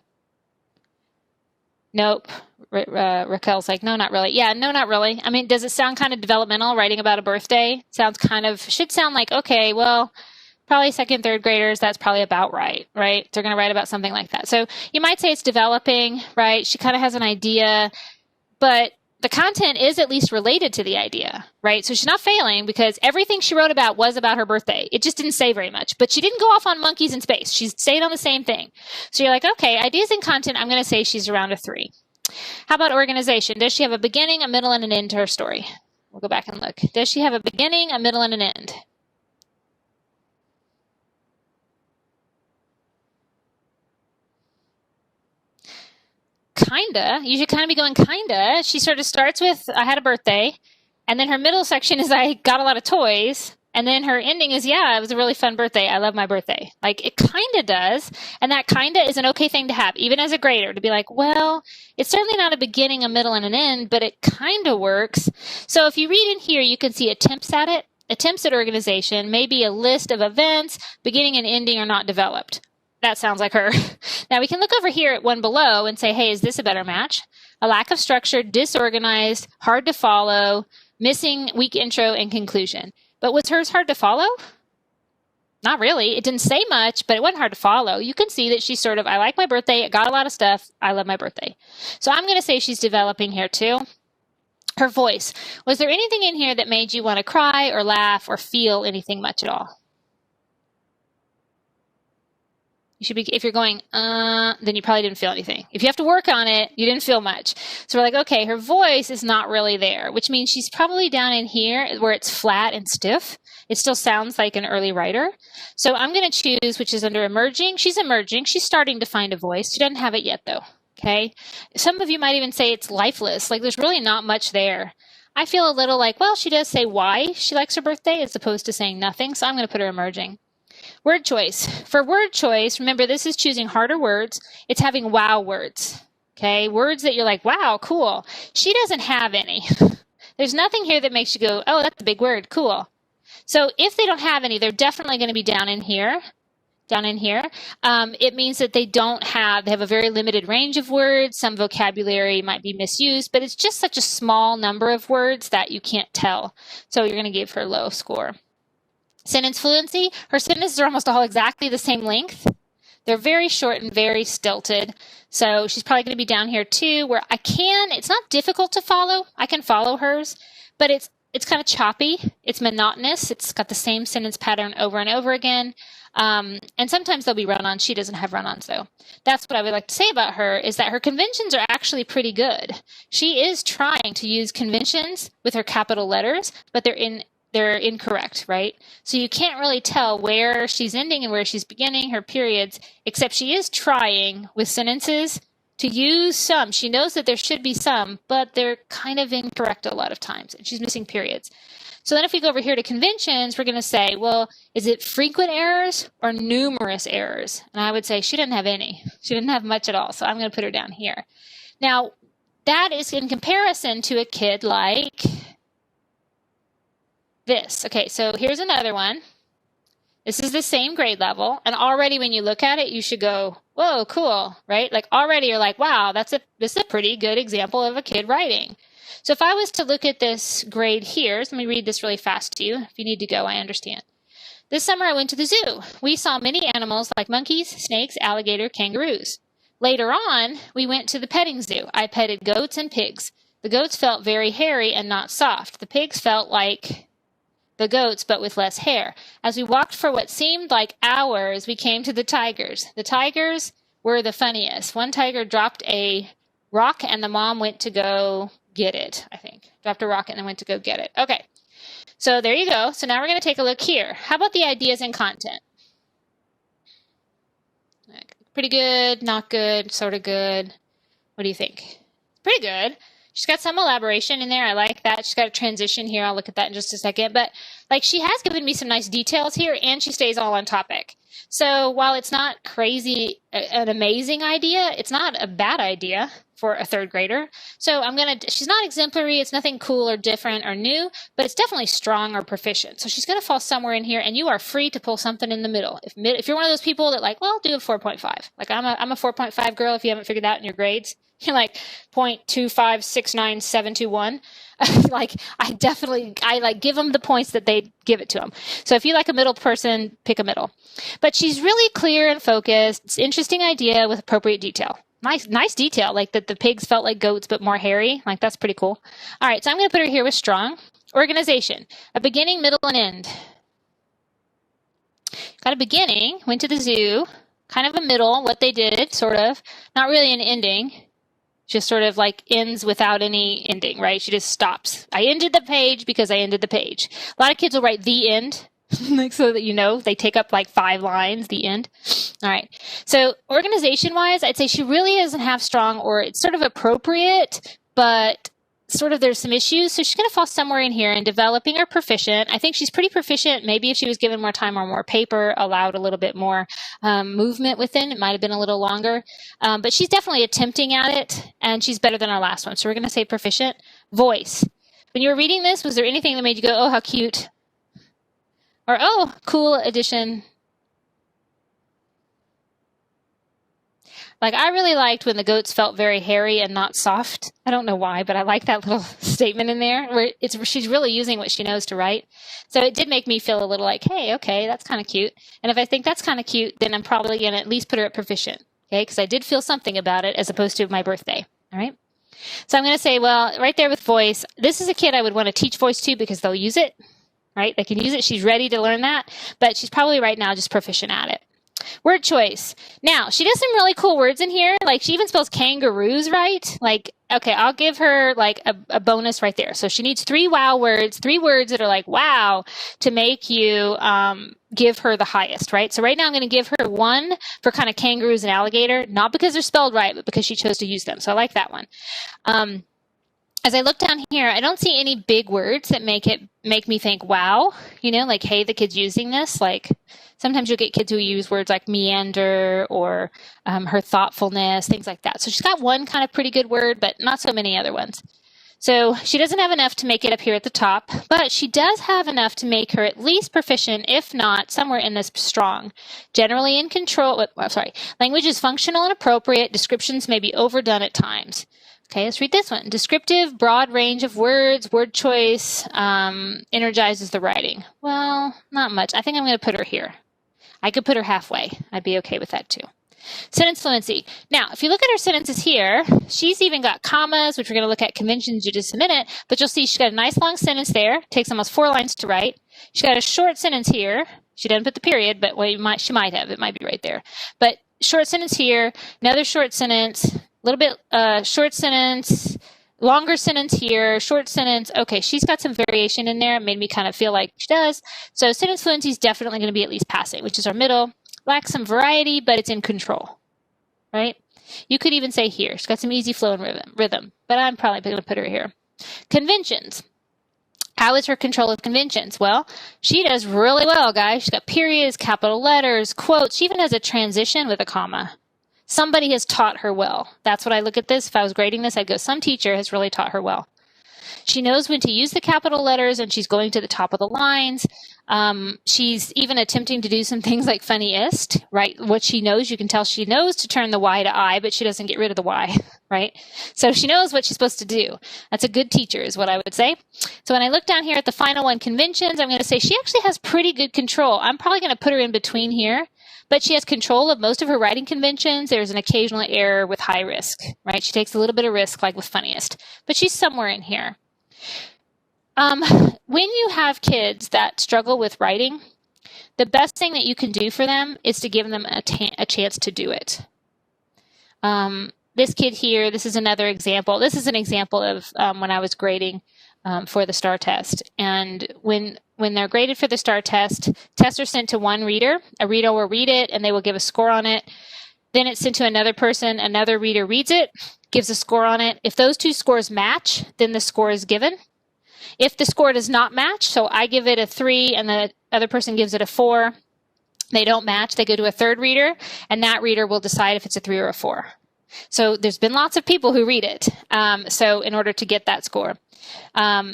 Nope. Raquel's like, no, not really. Yeah, no, not really. I mean, does it sound kind of developmental, writing about a birthday? Should sound like, okay, well, probably second, third graders, that's probably about right? They're going to write about something like that. So you might say it's developing, right? She kind of has an idea, but the content is at least related to the idea, right? So she's not failing because everything she wrote about was about her birthday. It just didn't say very much, but she didn't go off on monkeys in space. She stayed on the same thing. So you're like, okay, ideas and content, I'm going to say she's around a 3. How about organization? Does she have a beginning, a middle, and an end to her story? We'll go back and look. Does she have a beginning, a middle, and an end? Kinda. You should kind of be going kinda. She sort of starts with, I had a birthday, and then her middle section is, I got a lot of toys, and then her ending is, yeah, it was a really fun birthday. I love my birthday. Like, it kind of does, and that kind of is an okay thing to have, even as a grader, to be like, well, it's certainly not a beginning, a middle, and an end, but it kind of works. So if you read in here, you can see attempts at it. Attempts at organization may be a list of events, beginning and ending are not developed. That sounds like her. Now we can look over here at one below and say, hey, is this a better match? A lack of structure, disorganized, hard to follow, missing weak intro and conclusion. But was hers hard to follow? Not really. It didn't say much, but it wasn't hard to follow. You can see that she's sort of, I like my birthday, it got a lot of stuff, I love my birthday. So I'm going to say she's developing here too. Her voice. Was there anything in here that made you want to cry or laugh or feel anything much at all? You should be, if you're going, then you probably didn't feel anything. If you have to work on it, you didn't feel much. So we're like, okay, her voice is not really there, which means she's probably down in here where it's flat and stiff. It still sounds like an early writer. So I'm going to choose, which is under emerging. She's emerging. She's starting to find a voice. She doesn't have it yet, though. Okay. Some of you might even say it's lifeless. Like there's really not much there. I feel a little like, well, she does say why she likes her birthday as opposed to saying nothing. So I'm going to put her emerging. Word choice. For word choice, remember this is choosing harder words. It's having wow words. Okay, words that you're like, wow, cool. She doesn't have any. There's nothing here that makes you go, oh, that's a big word, cool. So if they don't have any, they're definitely going to be down in here. Down in here. It means that they have a very limited range of words. Some vocabulary might be misused, but it's just such a small number of words that you can't tell. So you're going to give her a low score. Sentence fluency, her sentences are almost all exactly the same length. They're very short and very stilted. So she's probably going to be down here too, where it's not difficult to follow. I can follow hers, but it's kind of choppy. It's monotonous. It's got the same sentence pattern over and over again. And sometimes there'll be run-ons. She doesn't have run-ons though. That's what I would like to say about her is that her conventions are actually pretty good. She is trying to use conventions with her capital letters, but they're incorrect, right? So you can't really tell where she's ending and where she's beginning, her periods, except she is trying with sentences to use some. She knows that there should be some, but they're kind of incorrect a lot of times, and she's missing periods. So then if we go over here to conventions, we're going to say, well, is it frequent errors or numerous errors? And I would say she didn't have any. She didn't have much at all, so I'm going to put her down here. Now, that is in comparison to a kid like this. Okay, so here's another one. This is the same grade level, and already when you look at it, you should go, whoa, cool, right? Like already you're like, wow, this is a pretty good example of a kid writing. So if I was to look at this grade here, so let me read this really fast to you. If you need to go, I understand. This summer I went to the zoo. We saw many animals like monkeys, snakes, alligator, kangaroos. Later on, we went to the petting zoo. I petted goats and pigs. The goats felt very hairy and not soft. The pigs felt like the goats, but with less hair. As we walked for what seemed like hours, we came to the tigers. The tigers were the funniest. One tiger dropped a rock, and the mom went to go get it, I think. Dropped a rock and then went to go get it. Okay, so there you go. So now we're going to take a look here. How about the ideas and content? Pretty good, not good, sort of good. What do you think? Pretty good. She's got some elaboration in there. I like that. She's got a transition here. I'll look at that in just a second. But like she has given me some nice details here, and she stays all on topic. So while it's not crazy, an amazing idea, it's not a bad idea for a third grader. So she's not exemplary. It's nothing cool or different or new, but it's definitely strong or proficient. So she's going to fall somewhere in here, and you are free to pull something in the middle. If you're one of those people that like, well, I'll do a 4.5. Like I'm a 4.5 girl if you haven't figured out in your grades. You're like 0.2569721. Like I like give them the points that they give it to them. So if you like a middle person, pick a middle. But she's really clear and focused. It's an interesting idea with appropriate detail. Nice detail, like that the pigs felt like goats but more hairy. Like that's pretty cool. All right, so I'm going to put her here with strong. Organization, a beginning, middle, and end. Got a beginning, went to the zoo, kind of a middle, what they did, sort of. Not really an ending. Just sort of like ends without any ending, right? She just stops. I ended the page because I ended the page. A lot of kids will write the end, like so that you know they take up like 5 lines, the end. All right. So organization-wise, I'd say she really doesn't have strong, or it's sort of appropriate, but sort of there's some issues. So she's going to fall somewhere in here, and developing or proficient. I think she's pretty proficient. Maybe if she was given more time or more paper, allowed a little bit more movement within, it might have been a little longer. But she's definitely attempting at it, and she's better than our last one. So we're going to say proficient. Voice. When you were reading this, was there anything that made you go, oh, how cute? Or, oh, cool addition. Like, I really liked when the goats felt very hairy and not soft. I don't know why, but I like that little statement in there where she's really using what she knows to write. So it did make me feel a little like, hey, okay, that's kind of cute. And if I think that's kind of cute, then I'm probably going to at least put her at proficient, okay? Because I did feel something about it as opposed to my birthday, all right? So I'm going to say, well, right there with voice, this is a kid I would want to teach voice to because they'll use it, right? They can use it. She's ready to learn that, but she's probably right now just proficient at it. Word choice. Now, she does some really cool words in here. Like, she even spells kangaroos right. Like, okay, I'll give her, like, a bonus right there. So she needs 3 wow words, 3 words that are like, wow, to make you give her the highest, right? So right now I'm going to give her 1 for kind of kangaroos and alligator, not because they're spelled right, but because she chose to use them. So I like that one. As I look down here, I don't see any big words that make me think, wow, you know, like, hey, the kid's using this. Like, sometimes you'll get kids who use words like meander or her thoughtfulness, things like that. So she's got 1 kind of pretty good word, but not so many other ones. So she doesn't have enough to make it up here at the top, but she does have enough to make her at least proficient, if not somewhere in this strong. Generally in control, language is functional and appropriate. Descriptions may be overdone at times. Okay, let's read this one. Descriptive, broad range of words, word choice, energizes the writing. Well, not much. I think I'm going to put her here. I could put her halfway. I'd be okay with that too. Sentence fluency. Now, if you look at her sentences here, she's even got commas, which we're going to look at conventions in just a minute, but you'll see she's got a nice long sentence there. Takes almost 4 lines to write. She's got a short sentence here. She doesn't put the period, but she might have. It might be right there. But short sentence here, another short sentence, little bit short sentence, longer sentence here, short sentence. Okay, she's got some variation in there. It made me kind of feel like she does. So sentence fluency is definitely going to be at least passing, which is our middle. Lacks some variety, but it's in control, right? You could even say here. She's got some easy flow and rhythm, but I'm probably going to put her here. Conventions. How is her control of conventions? Well, she does really well, guys. She's got periods, capital letters, quotes. She even has a transition with a comma. Somebody has taught her well. That's what I look at this. If I was grading this, I'd go, some teacher has really taught her well. She knows when to use the capital letters, and she's going to the top of the lines. She's even attempting to do some things like funniest, right? What she knows, you can tell she knows to turn the Y to I, but she doesn't get rid of the Y, right? So she knows what she's supposed to do. That's a good teacher is what I would say. So when I look down here at the final one, conventions, I'm going to say she actually has pretty good control. I'm probably going to put her in between here. But she has control of most of her writing conventions. There's an occasional error with high risk, right? She takes a little bit of risk, like with funniest. But she's somewhere in here. When you have kids that struggle with writing, the best thing that you can do for them is to give them a chance to do it. This kid here, this is another example. This is an example of when I was grading for the STAR test. And when they're graded for the STAR test, tests are sent to one reader. A reader will read it, and they will give a score on it. Then it's sent to another person. Another reader reads it, gives a score on it. If those 2 scores match, then the score is given. If the score does not match, so I give it a 3 and the other person gives it a 4, they don't match, they go to a third reader, and that reader will decide if it's a 3 or a 4. So there's been lots of people who read it, so in order to get that score.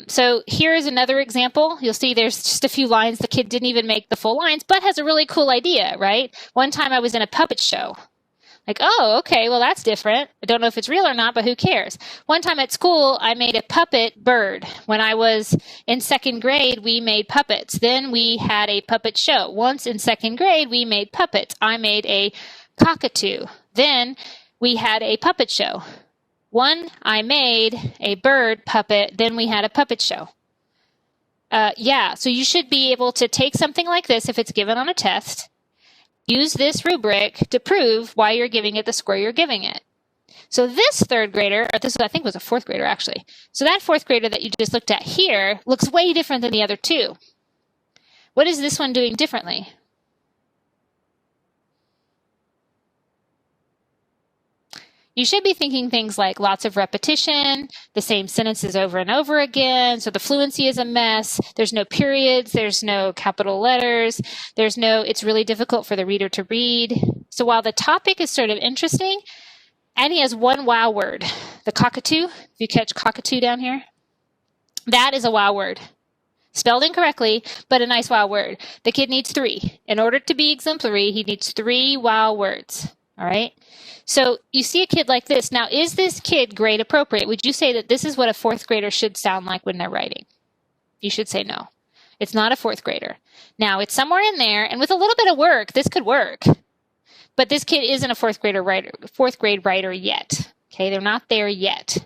So here is another example. You'll see there's just a few lines. The kid didn't even make the full lines, but has a really cool idea, right? One time I was in a puppet show. Like, oh, okay, well, that's different. I don't know if it's real or not, but who cares? One time at school, I made a puppet bird. When I was in second grade, we made puppets. Then we had a puppet show. Once in second grade, we made puppets. I made a cockatoo. Then we had a puppet show. I made a bird puppet. Then we had a puppet show. Yeah, so you should be able to take something like this if it's given on a test. Use this rubric to prove why you're giving it the score you're giving it. So this third grader, or this I think was a fourth grader actually. So that fourth grader that you just looked at here looks way different than the other two. What is this one doing differently? You should be thinking things like lots of repetition, the same sentences over and over again, so the fluency is a mess, there's no periods, there's no capital letters, it's really difficult for the reader to read. So while the topic is sort of interesting, and he has one wow word, the cockatoo, if you catch cockatoo down here, that is a wow word. Spelled incorrectly, but a nice wow word. The kid needs 3. In order to be exemplary, he needs 3 wow words, all right? So you see a kid like this. Now, is this kid grade appropriate? Would you say that this is what a fourth grader should sound like when they're writing? You should say no. It's not a fourth grader. Now, it's somewhere in there, and with a little bit of work, this could work. But this kid isn't a fourth grade writer yet. Okay, they're not there yet.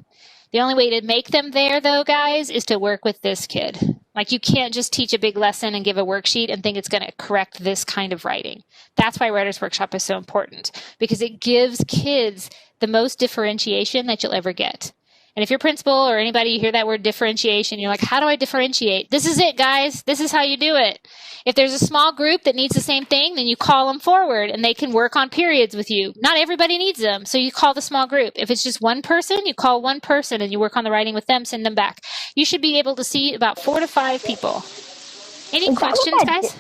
The only way to make them there, though, guys, is to work with this kid. Like, you can't just teach a big lesson and give a worksheet and think it's going to correct this kind of writing. That's why Writer's Workshop is so important, because it gives kids the most differentiation that you'll ever get. And if you're principal or anybody, you hear that word differentiation, you're like, how do I differentiate? This is it, guys. This is how you do it. If there's a small group that needs the same thing, then you call them forward and they can work on periods with you. Not everybody needs them, so you call the small group. If it's just one person, you call one person and you work on the writing with them, send them back. You should be able to see about 4 to 5 people. Any questions, guys?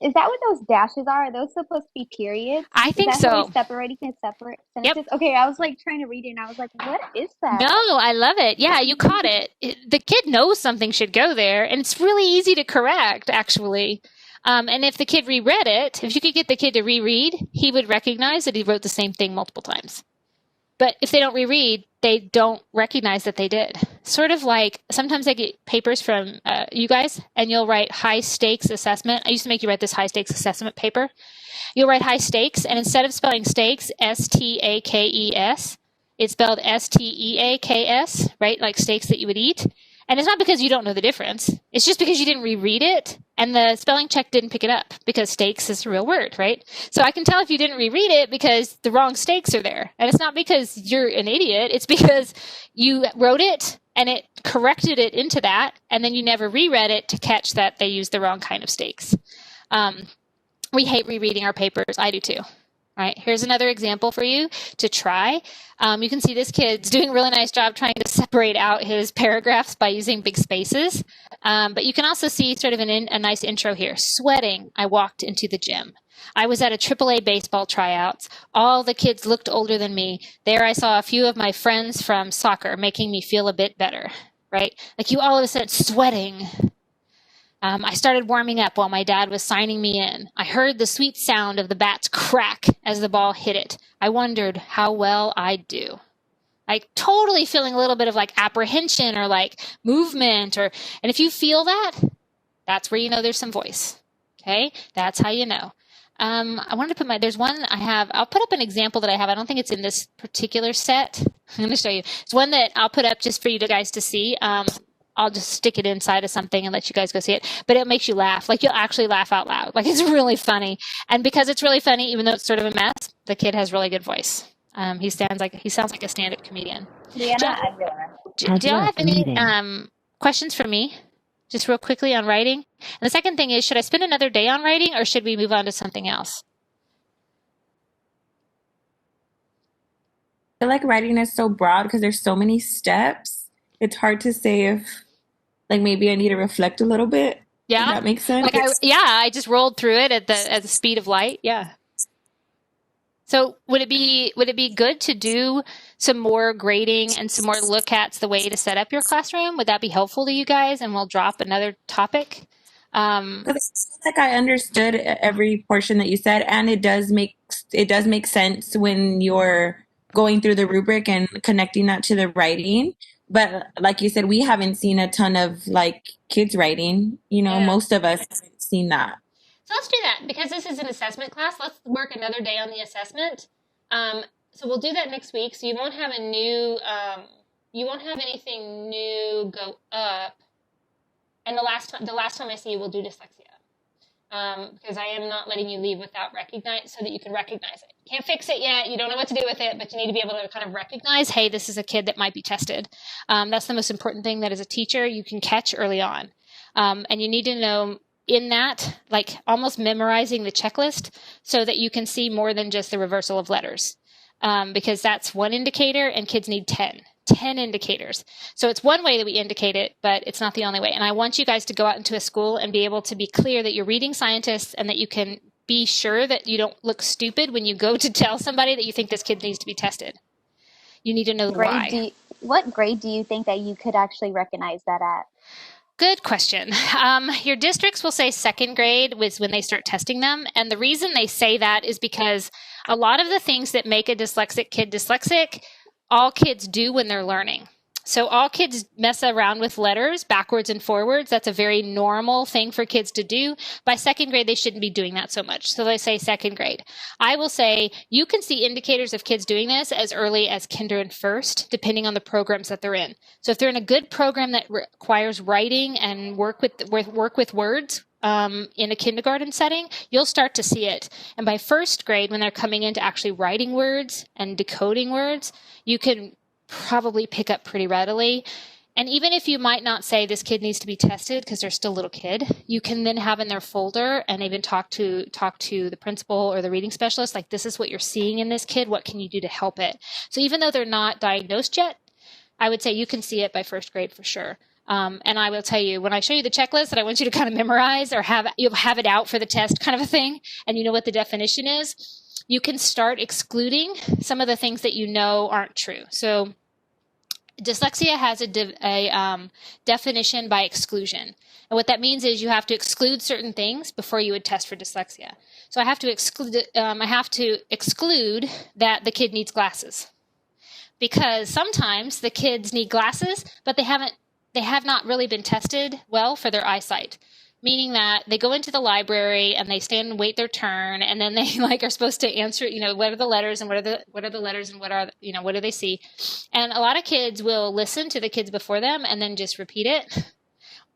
Is that what those dashes are? Are those supposed to be periods? I think is that how so. we separating separate sentences? Yep. Okay, I was like trying to read it and I was like, what is that? No, I love it. Yeah, you caught it. The kid knows something should go there, and it's really easy to correct, actually. And if the kid reread it, if you could get the kid to reread, he would recognize that he wrote the same thing multiple times. But if they don't reread, they don't recognize that they did. Sort of like sometimes I get papers from you guys, and you'll write high stakes assessment. I used to make you write this high stakes assessment paper. You'll write high stakes, and instead of spelling stakes, S-T-A-K-E-S, it's spelled S-T-E-A-K-S, right? Like steaks that you would eat. And it's not because you don't know the difference. It's just because you didn't reread it, and the spelling check didn't pick it up, because steaks is a real word, right? So I can tell if you didn't reread it because the wrong steaks are there. And it's not because you're an idiot. It's because you wrote it, and it corrected it into that, and then you never reread it to catch that they used the wrong kind of steaks. We hate rereading our papers. I do too. All right, here's another example for you to try. You can see this kid's doing a really nice job trying to separate out his paragraphs by using big spaces. But you can also see sort of a nice intro here. Sweating, I walked into the gym. I was at a AAA baseball tryouts. All the kids looked older than me. There I saw a few of my friends from soccer, making me feel a bit better, right? Like you all of a sudden sweating. I started warming up while my dad was signing me in. I heard the sweet sound of the bat's crack as the ball hit it. I wondered how well I'd do. Like totally feeling a little bit of like apprehension or like movement and if you feel that, that's where you know there's some voice. Okay, that's how you know. I wanted to put there's one I have, I'll put up an example that I have. I don't think it's in this particular set. I'm going to show you. It's one that I'll put up just for you guys to see. I'll just stick it inside of something and let you guys go see it. But it makes you laugh. Like you'll actually laugh out loud. Like it's really funny. And because it's really funny, even though it's sort of a mess, the kid has really good voice. He sounds like a stand-up comedian. Do y'all have any questions for me? Just real quickly on writing. And the second thing is, should I spend another day on writing or should we move on to something else? I feel like writing is so broad because there's so many steps. It's hard to say if, like, maybe I need to reflect a little bit. Yeah, Does that make sense? Like I just rolled through it at the speed of light. Yeah. So would it be good to do some more grading and some more look at the way to set up your classroom? Would that be helpful to you guys? And we'll drop another topic. Because like I understood every portion that you said, and it does make sense when you're going through the rubric and connecting that to the writing. But like you said, we haven't seen a ton of like kids writing. You know, Yeah. most of us haven't seen that. So let's do that because this is an assessment class. Let's work another day on the assessment. So we'll do that next week. So you won't have you won't have anything new go up. And the last time I see you, we'll do dyslexia. Because I am not letting you leave without so that you can recognize it. Can't fix it yet. You don't know what to do with it, but you need to be able to kind of recognize, hey, this is a kid that might be tested. That's the most important thing that as a teacher you can catch early on. And you need to know in that, like almost memorizing the checklist so that you can see more than just the reversal of letters. Because that's one indicator and kids need 10 indicators. So it's one way that we indicate it, but it's not the only way. And I want you guys to go out into a school and be able to be clear that you're reading scientists and that you can be sure that you don't look stupid when you go to tell somebody that you think this kid needs to be tested. You need to know why. What grade do you think that you could actually recognize that at? Good question. Your districts will say second grade was when they start testing them. And the reason they say that is because a lot of the things that make a dyslexic kid dyslexic, all kids do when they're learning. So all kids mess around with letters backwards and forwards. That's a very normal thing for kids to do. By second grade, they shouldn't be doing that so much. So they say second grade. I will say you can see indicators of kids doing this as early as kinder and first, depending on the programs that they're in. So if they're in a good program that requires writing and work with words, in a kindergarten setting, you'll start to see it. And by first grade, when they're coming into actually writing words and decoding words, you can probably pick up pretty readily. And even if you might not say this kid needs to be tested because they're still a little kid, you can then have in their folder and even talk to the principal or the reading specialist, like, this is what you're seeing in this kid. What can you do to help it? So even though they're not diagnosed yet, I would say you can see it by first grade for sure. And I will tell you, when I show you the checklist that I want you to kind of memorize or have it out for the test kind of a thing, and you know what the definition is, you can start excluding some of the things that you know aren't true. So dyslexia has a definition by exclusion. And what that means is you have to exclude certain things before you would test for dyslexia. So I have to exclude that the kid needs glasses. Because sometimes the kids need glasses, but they have not really been tested well for their eyesight, meaning that they go into the library and they stand and wait their turn, and then they are supposed to answer, what are the letters and what are the letters and what do they see? And a lot of kids will listen to the kids before them and then just repeat it,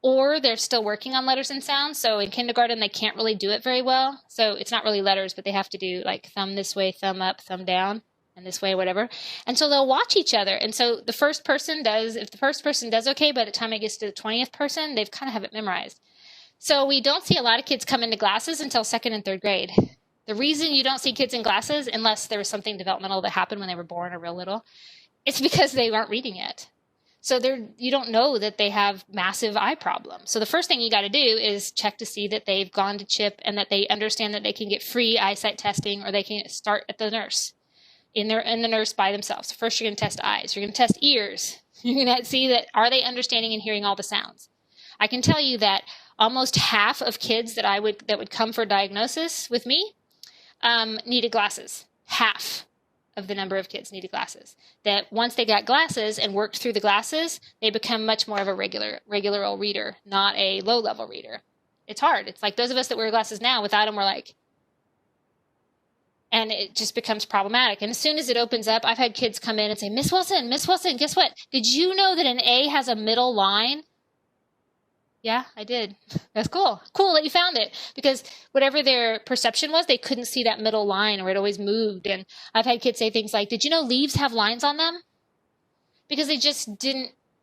or they're still working on letters and sounds. So in kindergarten, they can't really do it very well. So it's not really letters, but they have to do like thumb this way, thumb up, thumb down, and this way, whatever. And so they'll watch each other. And so if the first person does okay, by the time it gets to the 20th person, they've kind of have it memorized. So we don't see a lot of kids come into glasses until second and third grade. The reason you don't see kids in glasses, unless there was something developmental that happened when they were born or real little, it's because they aren't reading yet. So you don't know that they have massive eye problems. So the first thing you got to do is check to see that they've gone to CHIP and that they understand that they can get free eyesight testing, or they can start at the nurse. In the nurse by themselves. First, you're going to test eyes. You're going to test ears. You're going to see that are they understanding and hearing all the sounds. I can tell you that almost half of kids that would come for diagnosis with me needed glasses. Half of the number of kids needed glasses. That once they got glasses and worked through the glasses, they become much more of a regular old reader, not a low level reader. It's hard. It's like those of us that wear glasses now, without them, we're like. And it just becomes problematic. And as soon as it opens up, I've had kids come in and say, Miss Wilson, guess what? Did you know that an A has a middle line? Yeah, I did. That's cool. Cool that you found it. Because whatever their perception was, they couldn't see that middle line, or it always moved. And I've had kids say things like, did you know leaves have lines on them? Because they just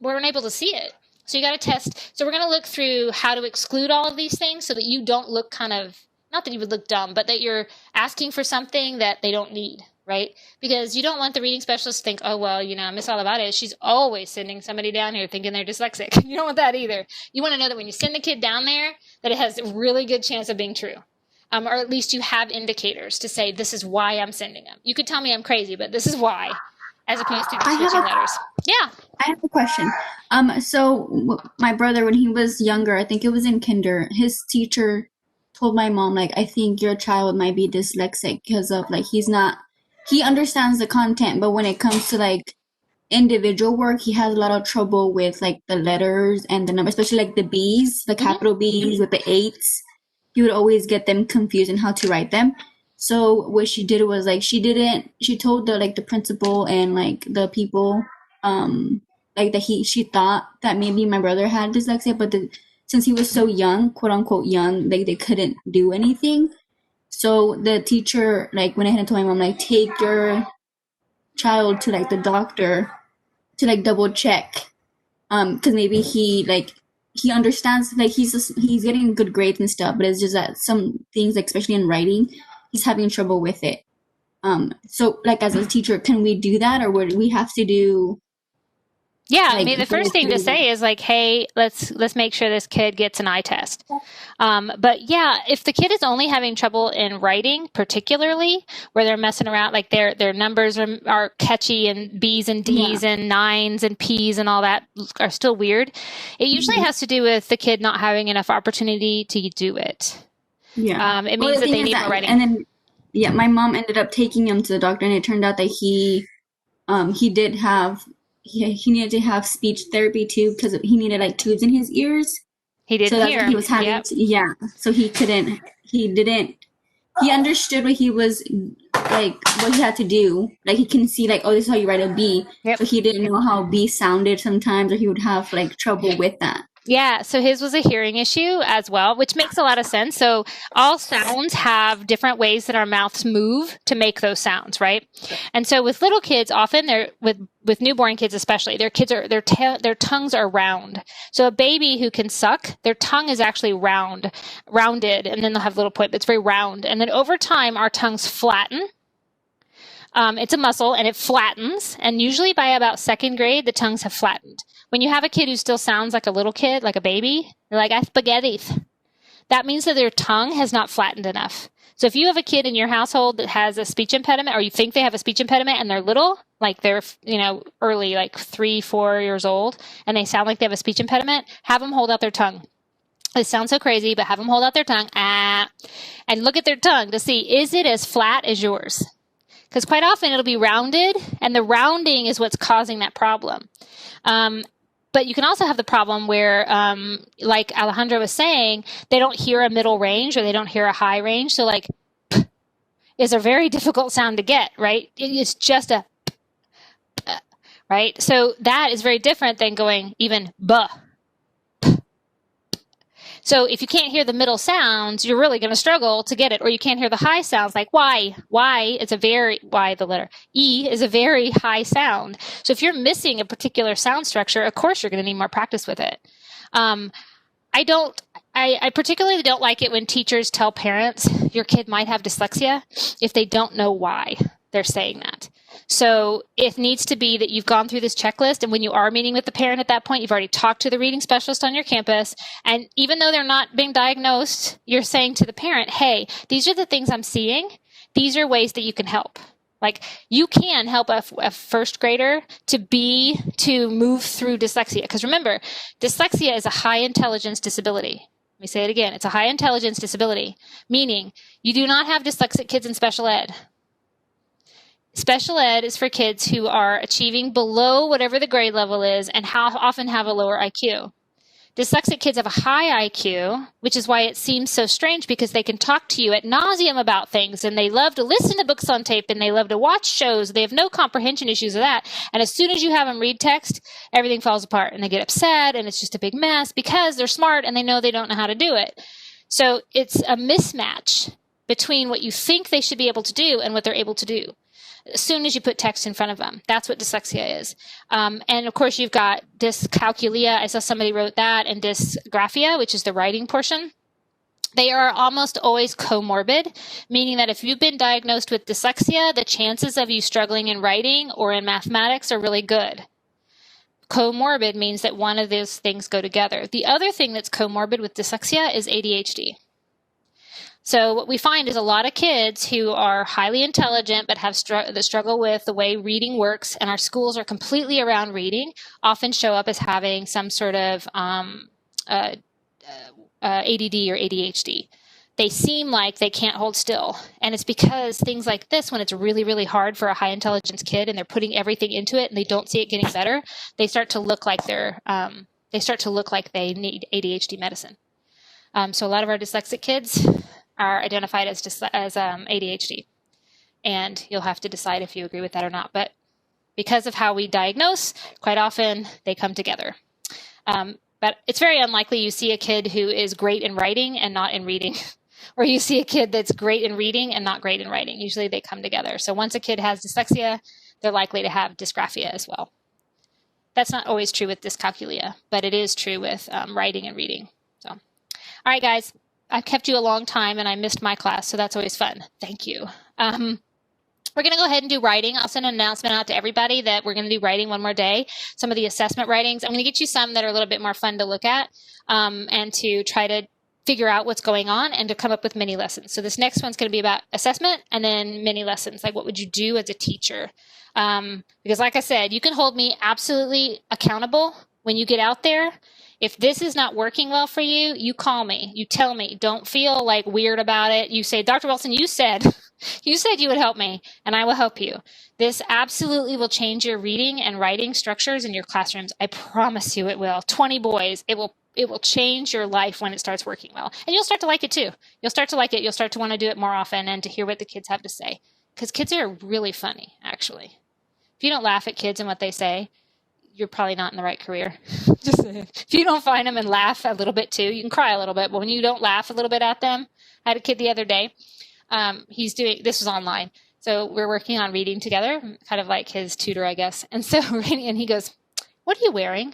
weren't able to see it. So you got to test. So we're going to look through how to exclude all of these things so that you don't look not that you would look dumb, but that you're asking for something that they don't need, right? Because you don't want the reading specialist to think, oh, well, Miss Olivate, she's always sending somebody down here thinking they're dyslexic. You don't want that either. You want to know that when you send the kid down there, that it has a really good chance of being true. Or at least you have indicators to say, this is why I'm sending them. You could tell me I'm crazy, but this is why. as opposed to I just have switching a letters. Yeah. I have a question. My brother, when he was younger, I think it was in kinder, his teacher told my mom, like, I think your child might be dyslexic because of, like, he understands the content, but when it comes to, like, individual work, he has a lot of trouble with, like, the letters and the numbers, especially, like, the B's, the capital B's with the eights. He would always get them confused in how to write them. So what she did was, like, she told the principal and, like, the people, like, that she thought that maybe my brother had dyslexia, but since he was so young, quote unquote young, like, they couldn't do anything. So the teacher, like, went ahead and told my mom, like, take your child to, like, the doctor to, like, double check, because maybe he understands, like, he's getting good grades and stuff, but it's just that some things, like, especially in writing, he's having trouble with it. So, like, as a teacher, can we do that, or would we have to do? Yeah, Like, I mean, the first thing to say is, like, hey, let's make sure this kid gets an eye test. But yeah, if the kid is only having trouble in writing, particularly where they're messing around, like their numbers are catchy and B's and D's and nines and P's and all that are still weird, it usually has to do with the kid not having enough opportunity to do it. Yeah. It means that they need more writing. And then, yeah, my mom ended up taking him to the doctor, and it turned out that he needed to have speech therapy too, because he needed, like, tubes in his ears. He didn't So that's hear. what he was having. Yep. So he understood what he was, like, what he had to do. Like, he can see, like, oh, this is how you write a B. Yep. But he didn't know how B sounded sometimes, or he would have, like, trouble with that. Yeah, so his was a hearing issue as well, which makes a lot of sense. So all sounds have different ways that our mouths move to make those sounds, right? And so with little kids, often they're with newborn kids especially, their tongues are round. So a baby who can suck, their tongue is actually rounded, and then they'll have a little point, but it's very round. And then over time, our tongues flatten. It's a muscle, and it flattens. And usually by about second grade, the tongues have flattened. When you have a kid who still sounds like a little kid, like a baby, they're like, I spaghetti. That means that their tongue has not flattened enough. So if you have a kid in your household that has a speech impediment, or you think they have a speech impediment and they're little, like they're, early, like 3-4 years old, and they sound like they have a speech impediment, have them hold out their tongue. It sounds so crazy, but have them hold out their tongue, and look at their tongue to see, is it as flat as yours? Because quite often it'll be rounded, and the rounding is what's causing that problem. But you can also have the problem where, like Alejandra was saying, they don't hear a middle range or they don't hear a high range. So, like, p is a very difficult sound to get, right? It's just a p, right? So that is very different than going even buh. So if you can't hear the middle sounds, you're really going to struggle to get it. Or you can't hear the high sounds, like Y. The letter E is a very high sound. So if you're missing a particular sound structure, of course you're going to need more practice with it. I particularly don't like it when teachers tell parents your kid might have dyslexia if they don't know why they're saying that. So it needs to be that you've gone through this checklist, and when you are meeting with the parent at that point, you've already talked to the reading specialist on your campus, and even though they're not being diagnosed, you're saying to the parent, hey, these are the things I'm seeing. These are ways that you can help. Like, you can help a first grader to move through dyslexia. Because remember, dyslexia is a high intelligence disability. Let me say it again. It's a high intelligence disability, meaning you do not have dyslexic kids in special ed. Special ed is for kids who are achieving below whatever the grade level is and often have a lower IQ. Dyslexic kids have a high IQ, which is why it seems so strange, because they can talk to you ad nauseum about things, and they love to listen to books on tape, and they love to watch shows. They have no comprehension issues of that. And as soon as you have them read text, everything falls apart, and they get upset, and it's just a big mess because they're smart and they know they don't know how to do it. So it's a mismatch between what you think they should be able to do and what they're able to do as soon as you put text in front of them. That's what dyslexia is. And of course, you've got dyscalculia. I saw somebody wrote that, and dysgraphia, which is the writing portion. They are almost always comorbid, meaning that if you've been diagnosed with dyslexia, the chances of you struggling in writing or in mathematics are really good. Comorbid means that one of those things go together. The other thing that's comorbid with dyslexia is ADHD. So what we find is a lot of kids who are highly intelligent but have that struggle with the way reading works, and our schools are completely around reading, often show up as having some sort of ADD or ADHD. They seem like they can't hold still. And it's because things like this, when it's really, really hard for a high intelligence kid and they're putting everything into it and they don't see it getting better, they start to look like they need ADHD medicine. So a lot of our dyslexic kids are identified as ADHD. And you'll have to decide if you agree with that or not. But because of how we diagnose, quite often they come together. But it's very unlikely you see a kid who is great in writing and not in reading, or you see a kid that's great in reading and not great in writing. Usually they come together. So once a kid has dyslexia, they're likely to have dysgraphia as well. That's not always true with dyscalculia, but it is true with writing and reading. So, all right, guys, I've kept you a long time and I missed my class, so that's always fun. Thank you. We're going to go ahead and do writing. I'll send an announcement out to everybody that we're going to do writing one more day. Some of the assessment writings, I'm going to get you some that are a little bit more fun to look at and to try to figure out what's going on and to come up with mini lessons. So this next one's going to be about assessment and then mini lessons, like what would you do as a teacher? Because like I said, you can hold me absolutely accountable when you get out there. If this is not working well for you, you call me, you tell me, don't feel like weird about it. You say, Dr. Wilson, you said you would help me and I will help you. This absolutely will change your reading and writing structures in your classrooms. I promise you it will. 20 boys, it will change your life when it starts working well. And you'll start to like it too. You'll start to like it. You'll start to want to do it more often and to hear what the kids have to say. Because kids are really funny, actually. If you don't laugh at kids and what they say, you're probably not in the right career. Just saying. If you don't find them and laugh a little bit too, you can cry a little bit, but when you don't laugh a little bit at them, I had a kid the other day. This was online. So we're working on reading together, kind of like his tutor, I guess. And so, and he goes, "What are you wearing?"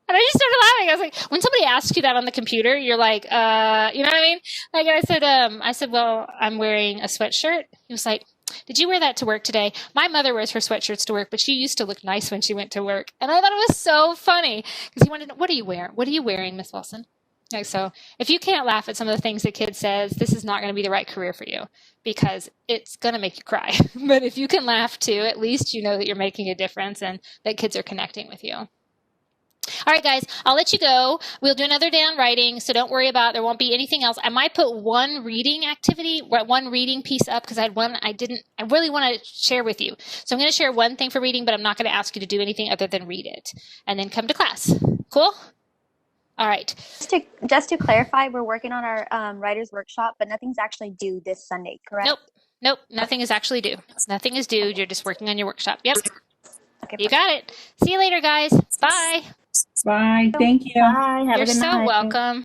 And I just started laughing. I was like, when somebody asks you that on the computer, you're like, you know what I mean? Like I said, well, I'm wearing a sweatshirt. He was like, "Did you wear that to work today?" My mother wears her sweatshirts to work, but she used to look nice when she went to work. And I thought it was so funny because he wanted to know, "What are you wearing? What are you wearing, Miss Wilson?" Like, so if you can't laugh at some of the things that kid says, this is not going to be the right career for you because it's going to make you cry. But if you can laugh too, at least you know that you're making a difference and that kids are connecting with you. All right, guys, I'll let you go. We'll do another day on writing, so don't worry about it. There won't be anything else. I might put one reading activity, one reading piece up because I had one I really want to share with you. So I'm going to share one thing for reading, but I'm not going to ask you to do anything other than read it and then come to class. Cool? All right. Just to clarify, we're working on our writer's workshop, but nothing's actually due this Sunday, correct? Nope. Nothing is actually due. Nothing is due. You're just working on your workshop. Yep. Okay, You got it. See you later, guys. Bye. Bye. Thank you. Bye. Have You're a good so night. welcome.